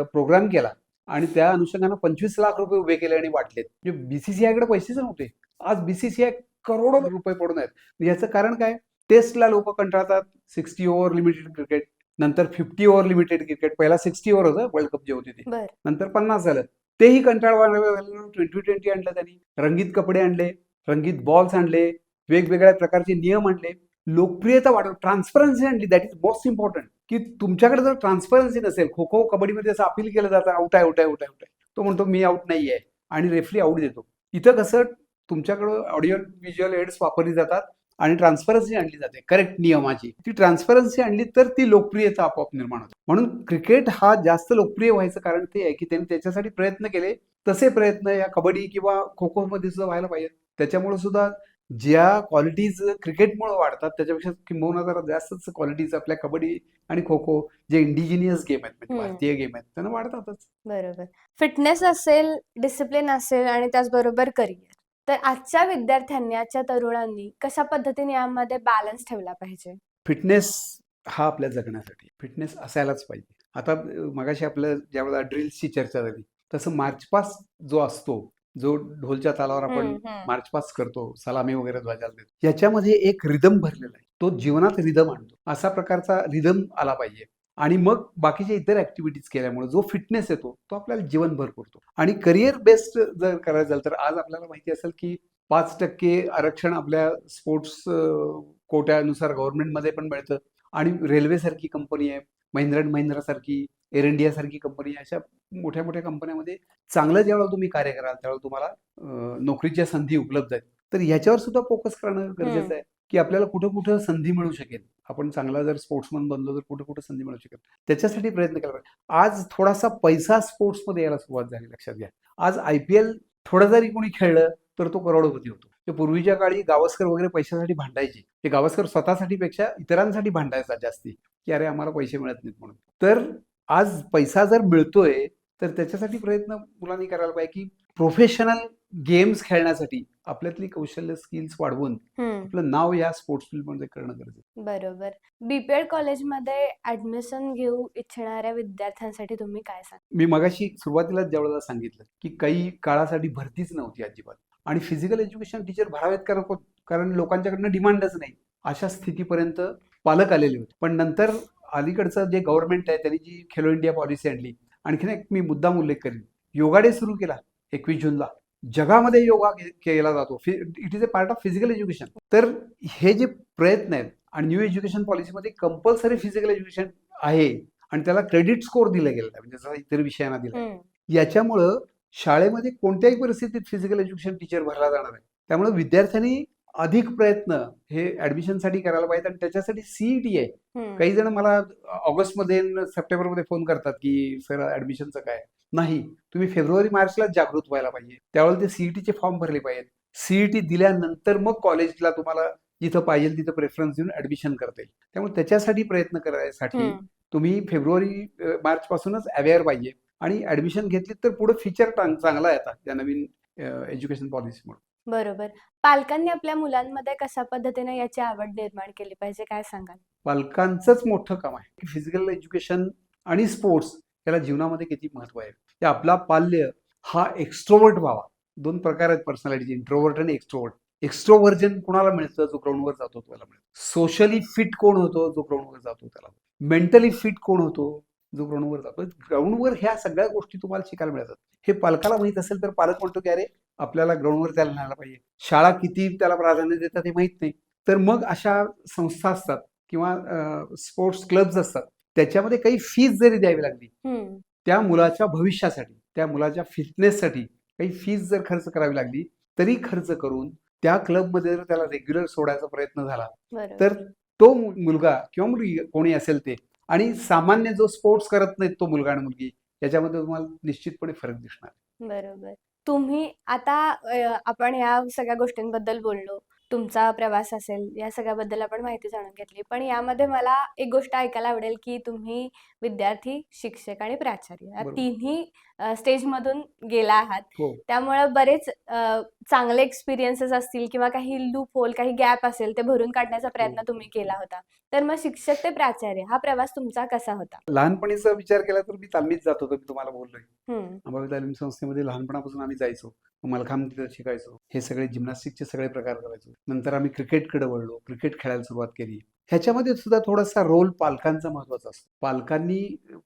Speaker 2: प्रोग्राम केला आणि त्या अनुषंगानं 25 लाख रुपये उभे केले आणि वाटलेत. म्हणजे BCCIकडे पैसेच नव्हते. आज BCCI करोडो रुपये पडून आहेत. याचं कारण काय? टेस्टला लोक कंटाळतात. 60 ओव्हर लिमिटेड क्रिकेट, नंतर 50 ओव्हर लिमिटेड क्रिकेट. पहिला 60 ओव्हर होतं वर्ल्ड कप जे होते ते.
Speaker 1: बरं.
Speaker 2: नंतर 50 झालं. तेही कंटाळवाणं झालं. 2020 आणलं त्यांनी. रंगीत कपडे आणले, रंगीत बॉल्स आणले, वेगवेगळ्या प्रकारचे नियम आणले. लोकप्रियता वाढवली, ट्रान्सपरन्सी आणली. दॅट इज मोस्ट इम्पॉर्टंट, की तुमच्याकडे जर ट्रान्सपरन्सी नसेल, खो-खो, कबड्डीमध्ये असं अपील केलं जातं, आउट आहे, आउट आहे, आउट आहे, आउट आहे. तो म्हणतो मी आउट नाहीये आणि रेफरी आउट देतो. इथं कसं तुमच्याकडं ऑडिओ व्हिज्युअल एड्स वापरली जातात आणि ट्रान्सपरन्सी आणली जाते करेक्ट नियमाची. ती ट्रान्सपरन्सी आणली तर ती लोकप्रियता आपोआप निर्माण होते. म्हणून क्रिकेट हा जास्त लोकप्रिय व्हायचं कारण ते आहे, की त्यांनी त्याच्यासाठी प्रयत्न केले. तसे प्रयत्न या कबड्डी किंवा खो-खो मध्ये सुद्धा व्हायला पाहिजेत. त्याच्यामुळे सुद्धा ज्या क्वालिटीज क्रिकेटमुळे वाढतात त्याच्यापेक्षा किंबहुना जरा जास्तच क्वालिटीज आपल्या कबड्डी आणि खो-खो जे इंडिजिनियस गेम आहेत, म्हणजे भारतीय गेम आहेत, त्यांना वाढतातच.
Speaker 1: बरोबर. फिटनेस असेल, डिसिप्लिन असेल आणि त्याचबरोबर करिअर. तर आजच्या विद्यार्थ्यांनी, आजच्या तरुणांनी कशा पद्धतीने यामध्ये बॅलन्स ठेवला पाहिजे?
Speaker 2: फिटनेस हा आपल्या जगण्यासाठी फिटनेस असायलाच पाहिजे. आता मगाशी आपलं ज्यावेळेला ड्रिल्सची चर्चा झाली, तसं मार्च पास्ट जो असतो, जो ढोलच्या तालावर आपण मार्च पास्ट करतो, सलामी वगैरे ध्वजाला देतो, याच्यामध्ये एक रिदम भरलेला आहे. तो जीवनात रिदम आणतो. असा प्रकारचा रिदम आला पाहिजे आणि मग बाकीच्या इतर ऍक्टिव्हिटीज केल्यामुळे जो फिटनेस येतो तो आपल्याला जीवनभर पुरतो. आणि करिअर बेस्ड जर करायचं झालं तर आज आपल्याला माहिती असेल की 5% आरक्षण आपल्या स्पोर्ट्स कोट्यानुसार गव्हर्नमेंटमध्ये पण मिळतं आणि रेल्वेसारखी कंपनी आहे, महिंद्रा अँड महिंद्रा सारखी, एअर इंडिया सारखी कंपनी, अशा मोठ्या मोठ्या कंपन्यांमध्ये चांगलं ज्यावेळेला तुम्ही कार्य कराल त्यावेळेला तुम्हाला नोकरीच्या संधी उपलब्ध आहेत. तर ह्याच्यावर सुद्धा फोकस करणं गरजेचं आहे, की आपल्याला कुठं कुठं संधी मिळू शकेल. आपण चांगला जर स्पोर्ट्समन बनलो तर कुठं कुठं संधी मिळू शकेल, त्याच्यासाठी प्रयत्न केला पाहिजे. आज थोडासा पैसा स्पोर्ट्समध्ये यायला सुरुवात झाली, लक्षात घ्या. आज IPL थोडं जरी कोणी खेळलं तर तो करोडपती होतो. ते पूर्वीच्या काळी गावस्कर वगैरे पैशासाठी भांडायचे. ते गावस्कर स्वतःसाठी पेक्षा इतरांसाठी भांडायचा जास्ती, की अरे आम्हाला पैसे मिळत नाहीत म्हणून. तर आज पैसा जर मिळतोय तर त्याच्यासाठी प्रयत्न मुलांनी करायला पाहिजे, की प्रोफेशनल गेम्स खेळण्यासाठी आपल्यातली कौशल्य स्किल्स वाढवून आपलं नाव या स्पोर्ट्स फील्डमध्ये करणं गरजेचं.
Speaker 1: बरोबर. BPED कॉलेजमध्ये ऍडमिशन घेऊ इच्छिणाऱ्या विद्यार्थ्यांसाठी तुम्ही काय सांगाल?
Speaker 2: मी मगाशी सुरुवातीला ज्यावेळेला सांगितलं, की काही काळासाठी भरतीच नव्हती अजिबात आणि फिजिकल एज्युकेशन टीचर भरावेत कारण लोकांच्याकडनं डिमांडच नाही. अशा स्थितीपर्यंत पालक आलेले होते. पण नंतर अलीकडचं जे गव्हर्नमेंट आहे त्यांनी जी खेलो इंडिया पॉलिसी आणली. आणखीन एक मी मुद्दाम उल्लेख करेन, योगा डे सुरू केला 21 जूनला. जगामध्ये योगा केला जातो. It is a part of physical education. तर हे जे प्रयत्न आहेत आणि न्यू एज्युकेशन पॉलिसीमध्ये कंपल्सरी फिजिकल एज्युकेशन आहे आणि त्याला क्रेडिट स्कोर दिला गेला आहे, म्हणजे जसा इतर विषयांना दिला. याच्यामुळं शाळेमध्ये कोणत्याही परिस्थितीत फिजिकल एज्युकेशन टीचर भरला जाणार आहे. त्यामुळे विद्यार्थ्यांनी अधिक प्रयत्न हे ऍडमिशनसाठी करायला पाहिजे आणि त्याच्यासाठी CET आहे. काही जण मला ऑगस्टमध्ये सप्टेंबरमध्ये फोन करतात की सर ऍडमिशनचं काय. नाही, तुम्ही फेब्रुवारी मार्चलाच जागृत व्हायला पाहिजे. त्यावेळेला ते सीईटीचे फॉर्म भरले पाहिजेत. सीईटी दिल्यानंतर मग कॉलेजला तुम्हाला जिथं पाहिजे तिथं प्रेफरन्स देऊन ऍडमिशन करता येईल. त्यामुळे त्याच्यासाठी प्रयत्न करायसाठी तुम्ही फेब्रुवारी मार्च पासूनच अवेअर पाहिजे आणि ऍडमिशन घेतली तर पुढे फीचर चांगला येतात त्या नवीन एज्युकेशन पॉलिसीमुळे.
Speaker 1: बरोबर. पालकांनी आपल्या मुलांमध्ये कशा पद्धतीने याची आवड निर्माण केली पाहिजे, काय सांगाल?
Speaker 2: पालकांचंच मोठं काम आहे की फिजिकल एज्युकेशन आणि स्पोर्ट्स याला जीवनामध्ये किती महत्व आहे. ते आपला पाल्य हा एक्स्ट्रोवर्ट व्हावा. 2 प्रकार आहेत पर्सनॅलिटीचे, इंट्रोवर्ट आणि एक्स्ट्रोवर्ट. एक्स्ट्रोव्हर्जन कुणाला मिळतं? जो ग्राउंडवर जातो त्याला मिळतं. सोशली फिट कोण होतो? जो ग्राउंडवर जातो त्याला. मेंटली फिट कोण होतो? जो ग्राउंडवर जातो. ग्राउंडवर ह्या सगळ्या गोष्टी तुम्हाला शिकायला मिळतात. हे पालकाला माहित असेल तर पालक म्हणतो की अरे आपल्याला ग्राउंडवर त्याला न्यायला पाहिजे. शाळा किती त्याला प्राधान्य देतात हे माहित नाही. तर मग अशा संस्था असतात किंवा स्पोर्ट्स क्लब्स असतात. त्याच्यामध्ये काही फीज जरी द्यावी लागली त्या मुलाच्या भविष्यासाठी, त्या मुलाच्या फिटनेससाठी काही फीज जर खर्च करावी लागली तरी खर्च करून त्या क्लबमध्ये जर त्याला रेग्युलर सोडायचा प्रयत्न झाला तर तो मुलगा किंवा मुलगी कोणी असेल ते आणि सामान्य जो स्पोर्ट्स करत नाहीत तो मुलगा आणि मुलगी याच्यामध्ये तुम्हाला निश्चितपणे फरक दिसणार.
Speaker 1: बरोबर. तुम्ही आता आपण या सगळ्या गोष्टींबद्दल बोललो. तुमचा प्रवास असेल, या सगळ्याबद्दल आपण माहिती जाणून घेतली. पण यामध्ये मला एक गोष्ट ऐकायला आवडेल, की तुम्ही विद्यार्थी, शिक्षक आणि प्राचार्य या
Speaker 2: बरोबर.
Speaker 1: तिन्ही स्टेजमधून गेला आहात.
Speaker 2: हो.
Speaker 1: त्यामुळं बरेच चांगले एक्सपिरियन्सेस असतील किंवा काही लूप होल, काही गॅप असेल ते भरून काढण्याचा प्रयत्न तुम्ही केला होता. तर मग शिक्षक ते प्राचार्य हा प्रवास तुमचा कसा होता?
Speaker 2: लहानपणीचा विचार केला तर मी तालमीत जात होतो, मी तुम्हाला बोललोय.
Speaker 1: हं.
Speaker 2: अंबाबाई तालीम संस्थेमध्ये लहानपणापासून आम्ही जायचो. मलखांब तिथं शिकायचो. हे सगळे जिम्नॅस्टिकचे सगळे प्रकार करायचो. नंतर आम्ही क्रिकेटकडे वळलो. क्रिकेट खेळायला सुरुवात केली. ह्याच्यामध्ये सुद्धा थोडासा रोल पालकांचा महत्वाचा असतो. पालकांनी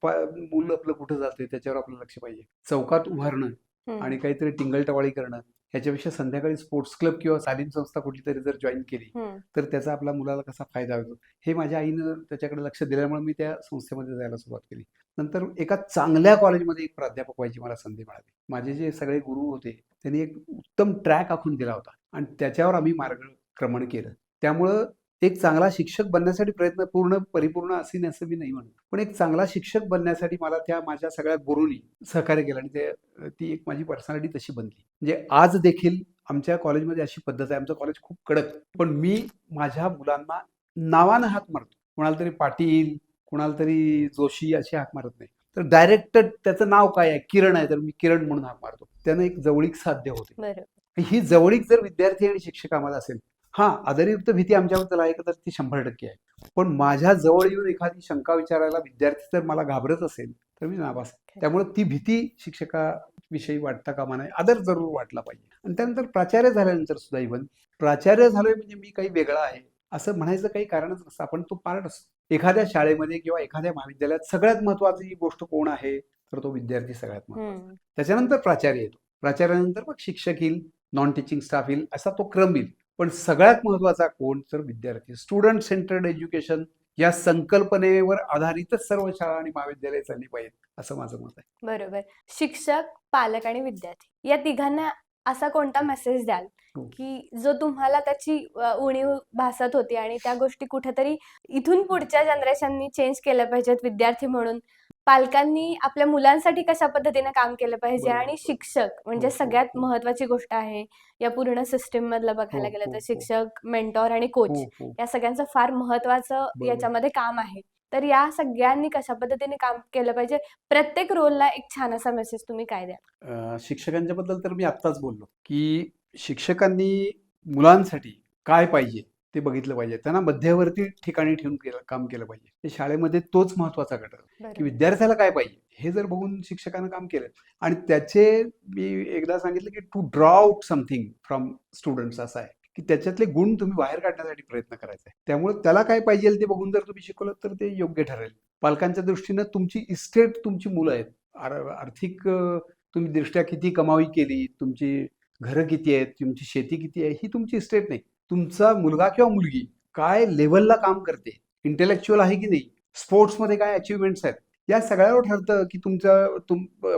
Speaker 2: मूल आपलं कुठं जातंय त्याच्यावर आपलं लक्ष पाहिजे. चौकात उभारणं आणि काहीतरी टिंगलटवाळी करणं ह्याच्यापेक्षा संध्याकाळी स्पोर्ट्स क्लब किंवा तालीम संस्था कुठली तरी जर जॉईन केली तर त्याचा आपल्या मुलाला कसा फायदा होतो हे माझ्या आईनं त्याच्याकडे लक्ष दिल्यामुळे मी त्या संस्थेमध्ये जायला सुरुवात केली. नंतर एका चांगल्या कॉलेजमध्ये एक प्राध्यापक व्हायची मला संधी मिळाली. माझे जे सगळे गुरु होते त्यांनी एक उत्तम ट्रॅक आखून दिला होता आणि त्याच्यावर आम्ही मार्गक्रमण केलं. त्यामुळं एक चांगला शिक्षक बनण्यासाठी प्रयत्न परिपूर्ण असेल असं मी नाही म्हणत, पण एक चांगला शिक्षक बनण्यासाठी मला त्या माझ्या सगळ्या गुरूंनी सहकार्य केलं आणि ती एक माझी पर्सनॅलिटी तशी बनली. म्हणजे आज देखील आमच्या कॉलेजमध्ये अशी पद्धत आहे. आमचं कॉलेज खूप कडक, पण मी माझ्या मुलांना नावानं हाक मारतो. कोणाला तरी पाटील, कुणाला तरी जोशी अशी हाक मारत नाही. तर डायरेक्ट त्याचं नाव काय आहे, किरण आहे, तर मी किरण म्हणून हाक मारतो. त्यानं एक जवळीक साध्य होते. ही जवळीक जर विद्यार्थी आणि शिक्षकामध्ये असेल, आदरयुक्त भीती आमच्याबद्दल आहे का तर ती 100% आहे. पण माझ्या जवळ येऊन एखादी शंका विचारायला विद्यार्थी जर मला घाबरत असेल तर मी नापास. त्यामुळे ती भीती शिक्षकाविषयी वाटता कामा नये, आदर जरूर वाटला पाहिजे. आणि त्यानंतर प्राचार्य झाल्यानंतर सुद्धा इव्हन प्राचार्य झालोय म्हणजे मी काही वेगळा आहे असं म्हणायचं काही कारणच नसतं. आपण तो पार्ट असतो. एखाद्या शाळेमध्ये किंवा एखाद्या महाविद्यालयात सगळ्यात महत्वाची गोष्ट कोण आहे तर तो विद्यार्थी सगळ्यात महत्वाचा. त्याच्यानंतर प्राचार्य येतो. प्राचार्यानंतर मग शिक्षक येईल, नॉन टीचिंग स्टाफ येईल, असा तो क्रम येईल. पण सगळ्यात महत्वाचा कोण तर विद्यार्थी. स्टुडंट सेंटर्ड एज्युकेशन या संकल्पनेवर आधारितच सर्व शाळा आणि महाविद्यालय चालली पाहिजेत असं माझं मत आहे.
Speaker 1: बरोबर. शिक्षक, पालक आणि विद्यार्थी या तिघांना असा कोणता मेसेज द्याल की जो तुम्हाला त्याची उणीव भासत होती आणि त्या गोष्टी कुठेतरी इथून पुढच्या जनरेशननी चेंज केल्या पाहिजेत विद्यार्थी म्हणून? पालकांनी आपल्या मुलांसाठी कशा पद्धतीने काम केलं पाहिजे आणि शिक्षक म्हणजे सगळ्यात महत्वाची गोष्ट आहे या पूर्ण सिस्टीम मधलं बघायला गेलं तर शिक्षक, मेंटॉर आणि कोच या सगळ्यांचं फार महत्वाचं याच्यामध्ये काम आहे. तर या सगळ्यांनी कशा पद्धतीने काम केलं पाहिजे? प्रत्येक रोलला एक छान असा मेसेज तुम्ही काय द्याल?
Speaker 2: शिक्षकांच्या बद्दल तर मी आत्ताच बोललो की शिक्षकांनी मुलांसाठी काय पाहिजे ते बघितलं पाहिजे. त्यांना मध्यवर्ती ठिकाणी ठेवून काम केलं पाहिजे. ते शाळेमध्ये तोच महत्वाचा घटक की विद्यार्थ्याला काय पाहिजे हे जर बघून शिक्षकांना काम केलं आणि त्याचे मी एकदा सांगितलं की to draw out something from students असं आहे की त्याच्यातले गुण तुम्ही बाहेर काढण्यासाठी प्रयत्न करायचा आहे. त्यामुळे त्याला काय पाहिजे ते बघून जर तुम्ही शिकवलं तर ते योग्य ठरेल. पालकांच्या दृष्टीनं तुमची इस्टेट तुमची मुलं आहेत. आर्थिक तुम्ही दृष्ट्या किती कमाई केली, तुमची घरं किती आहेत, तुमची शेती किती आहे ही तुमची इस्टेट नाही. तुमचा मुलगा किंवा मुलगी काय लेवलला काम करते, इंटेलेक्च्युअल आहे की नाही, स्पोर्ट्समध्ये काय अचिव्हमेंट्स आहेत, या सगळ्यावर ठरतं की तुमचं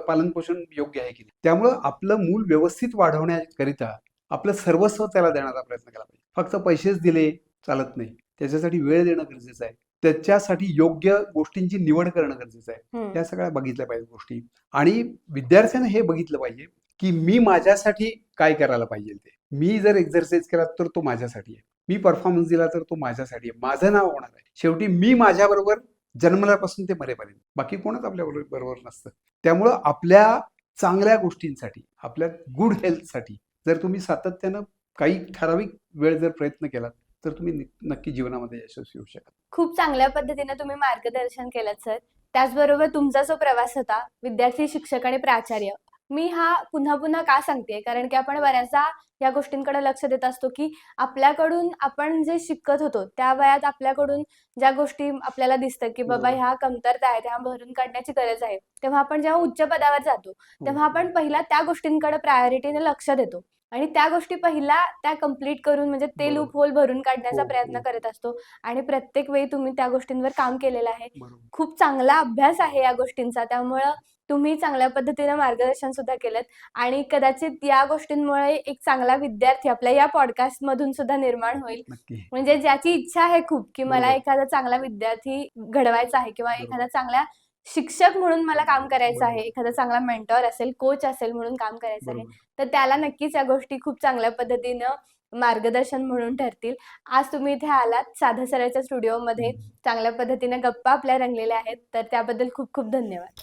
Speaker 2: पालनपोषण योग्य आहे की नाही. त्यामुळं आपलं मूल व्यवस्थित वाढवण्याकरिता आपलं सर्वस्व त्याला देण्याचा प्रयत्न केला पाहिजे. फक्त पैसेच दिले चालत नाही. त्याच्यासाठी वेळ देणं गरजेचं आहे. त्याच्यासाठी योग्य गोष्टींची निवड करणं गरजेचं आहे. त्या सगळ्या बघितल्या पाहिजे गोष्टी. आणि विद्यार्थ्यानं हे बघितलं पाहिजे की मी माझ्यासाठी काय करायला पाहिजे ते. मी जर एक्झरसाइज केला तर तो माझ्यासाठी आहे. मी परफॉर्मन्स दिला तर तो माझ्यासाठी आहे. माझं नाव होणार आहे. शेवटी मी माझ्याबरोबर जन्मल्यापासून ते मरेपर्यंत बाकी कोणच आपल्या बरोबर नसतं. त्यामुळं आपल्या चांगल्या गोष्टींसाठी, आपल्या गुड हेल्थसाठी जर तुम्ही सातत्यानं काही ठराविक वेळ जर प्रयत्न केलात तर तुम्ही नक्की जीवनामध्ये यशस्वी होऊ शकाल.
Speaker 1: खूप चांगल्या पद्धतीने तुम्ही मार्गदर्शन केलं सर. त्याचबरोबर तुमचा जो प्रवास होता विद्यार्थी, शिक्षक आणि प्राचार्य, मी हा पुन्हा पुन्हा का सांगते, कारण की आपण बऱ्याचदा या गोष्टींकडे लक्ष देत असतो की आपल्याकडून आपण जे शिकत होतो त्या वयात आपल्याकडून ज्या गोष्टी आपल्याला दिसतं की बाबा
Speaker 2: बरोबर.
Speaker 1: ह्या कमतरता आहेत, ह्या भरून काढण्याची गरज आहे, तेव्हा आपण जेव्हा उच्च पदावर जातो तेव्हा आपण पहिला त्या गोष्टींकडे प्रायोरिटीने लक्ष देतो आणि त्या गोष्टी पहिला त्या कम्प्लीट करून म्हणजे ते
Speaker 2: बरोबर.
Speaker 1: लूप होल भरून काढण्याचा
Speaker 2: हो,
Speaker 1: प्रयत्न
Speaker 2: हो.
Speaker 1: करत असतो आणि प्रत्येक वेळी तुम्ही त्या गोष्टींवर काम केलेलं आहे.
Speaker 2: बरोबर.
Speaker 1: खूप चांगला अभ्यास आहे या गोष्टींचा, त्यामुळं तुम्ही चांगल्या पद्धतीने मार्गदर्शन सुद्धा केलं आणि कदाचित या गोष्टींमुळे एक चांगला विद्यार्थी आपल्या या पॉडकास्ट मधून सुद्धा निर्माण होईल.
Speaker 2: नक्की.
Speaker 1: म्हणजे ज्याची इच्छा आहे खूप की मला
Speaker 2: बरोबर.
Speaker 1: एखादा चांगला विद्यार्थी घडवायचा आहे किंवा
Speaker 2: बरोबर.
Speaker 1: एखादा चांगला शिक्षक म्हणून मला काम करायचं आहे,
Speaker 2: बरोबर.
Speaker 1: एखादा चांगला मेंटॉर असेल, कोच असेल म्हणून काम करायचं आहे,
Speaker 2: बरोबर.
Speaker 1: तर त्याला नक्कीच या गोष्टी खूप चांगल्या पद्धतीनं मार्गदर्शन म्हणून ठरतील. आज तुम्ही इथे आलात साध्या सराच्या स्टुडिओमध्ये, चांगल्या पद्धतीने गप्पा आपल्या रंगलेल्या आहेत, तर त्याबद्दल खूप खूप धन्यवाद.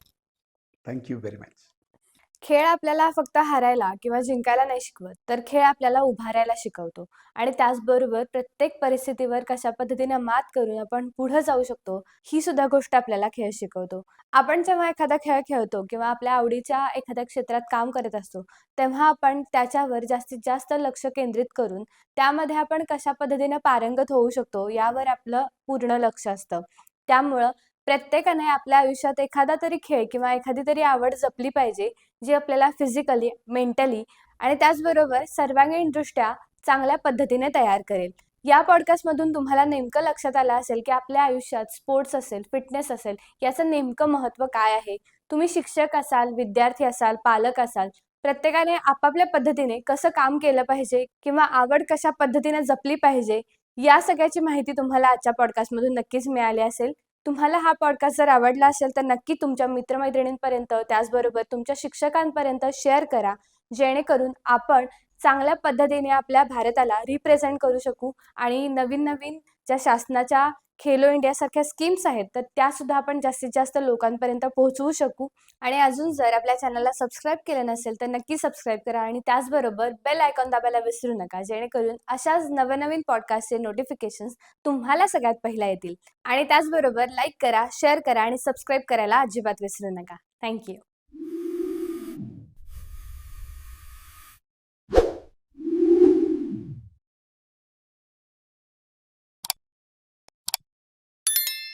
Speaker 2: Thank you very much.
Speaker 1: खेळ आपल्याला फक्त हारायला किंवा जिंकायला नाही शिकवत, तर खेळ आपल्याला उभारायला शिकवतो आणि त्याचबरोबर प्रत्येक परिस्थितीवर कशा पद्धतीने मात करून आपण पुढे जाऊ शकतो, ही सुद्धा गोष्ट आपल्याला खेळ शिकवतो. आपण जेव्हा एखादा खेळ खेळतो किंवा आपल्या आवडीच्या एखाद्या क्षेत्रात काम करत असतो, तेव्हा आपण त्याच्यावर जास्तीत जास्त लक्ष केंद्रित करून त्यामध्ये आपण कशा पद्धतीने पारंगत होऊ शकतो, यावर आपलं पूर्ण लक्ष असतं. त्यामुळं प्रत्येकाने आपल्या आयुष्यात एखादा तरी खेळ किंवा एखादी तरी आवड जपली पाहिजे, जी आपल्याला फिजिकली, मेंटली आणि त्याचबरोबर सर्वांगीणदृष्ट्या चांगल्या पद्धतीने तयार करेल. या पॉडकास्टमधून तुम्हाला नेमकं लक्षात आलं असेल की आपल्या आयुष्यात स्पोर्ट्स असेल, फिटनेस असेल, याचं नेमकं महत्त्व काय आहे. तुम्ही शिक्षक असाल, विद्यार्थी असाल, पालक असाल, प्रत्येकाने आपापल्या पद्धतीने कसं काम केलं पाहिजे किंवा आवड कशा पद्धतीने जपली पाहिजे, या सगळ्याची माहिती तुम्हाला आजच्या पॉडकास्टमधून नक्कीच मिळाली असेल. तुम्हाला हा पॉडकास्ट जर आवडला असेल तर नक्की तुमच्या मित्रमैत्रिणींपर्यंत, त्याचबरोबर तुमच्या शिक्षकांपर्यंत शेअर करा, जेणेकरून आपण चांगल्या पद्धतीने आपल्या भारताला रिप्रेझेंट करू शकू आणि नवीन-नवीन ज्या शासनाच्या खेलो इंडियासारख्या स्कीम्स आहेत, तर त्यासुद्धा आपण जास्तीत जास्त लोकांपर्यंत पोहोचवू शकू. आणि अजून जर आपल्या चॅनलला सबस्क्राईब केलं नसेल, तर नक्की सबस्क्राईब करा आणि त्याचबरोबर बेल आयकॉन दाबायला विसरू नका, जेणेकरून अशाच नवनवीन पॉडकास्टचे नोटिफिकेशन्स तुम्हाला सगळ्यात पहिला येतील. आणि त्याचबरोबर लाईक करा, शेअर करा आणि सबस्क्राईब करायला अजिबात विसरू नका. Thank you.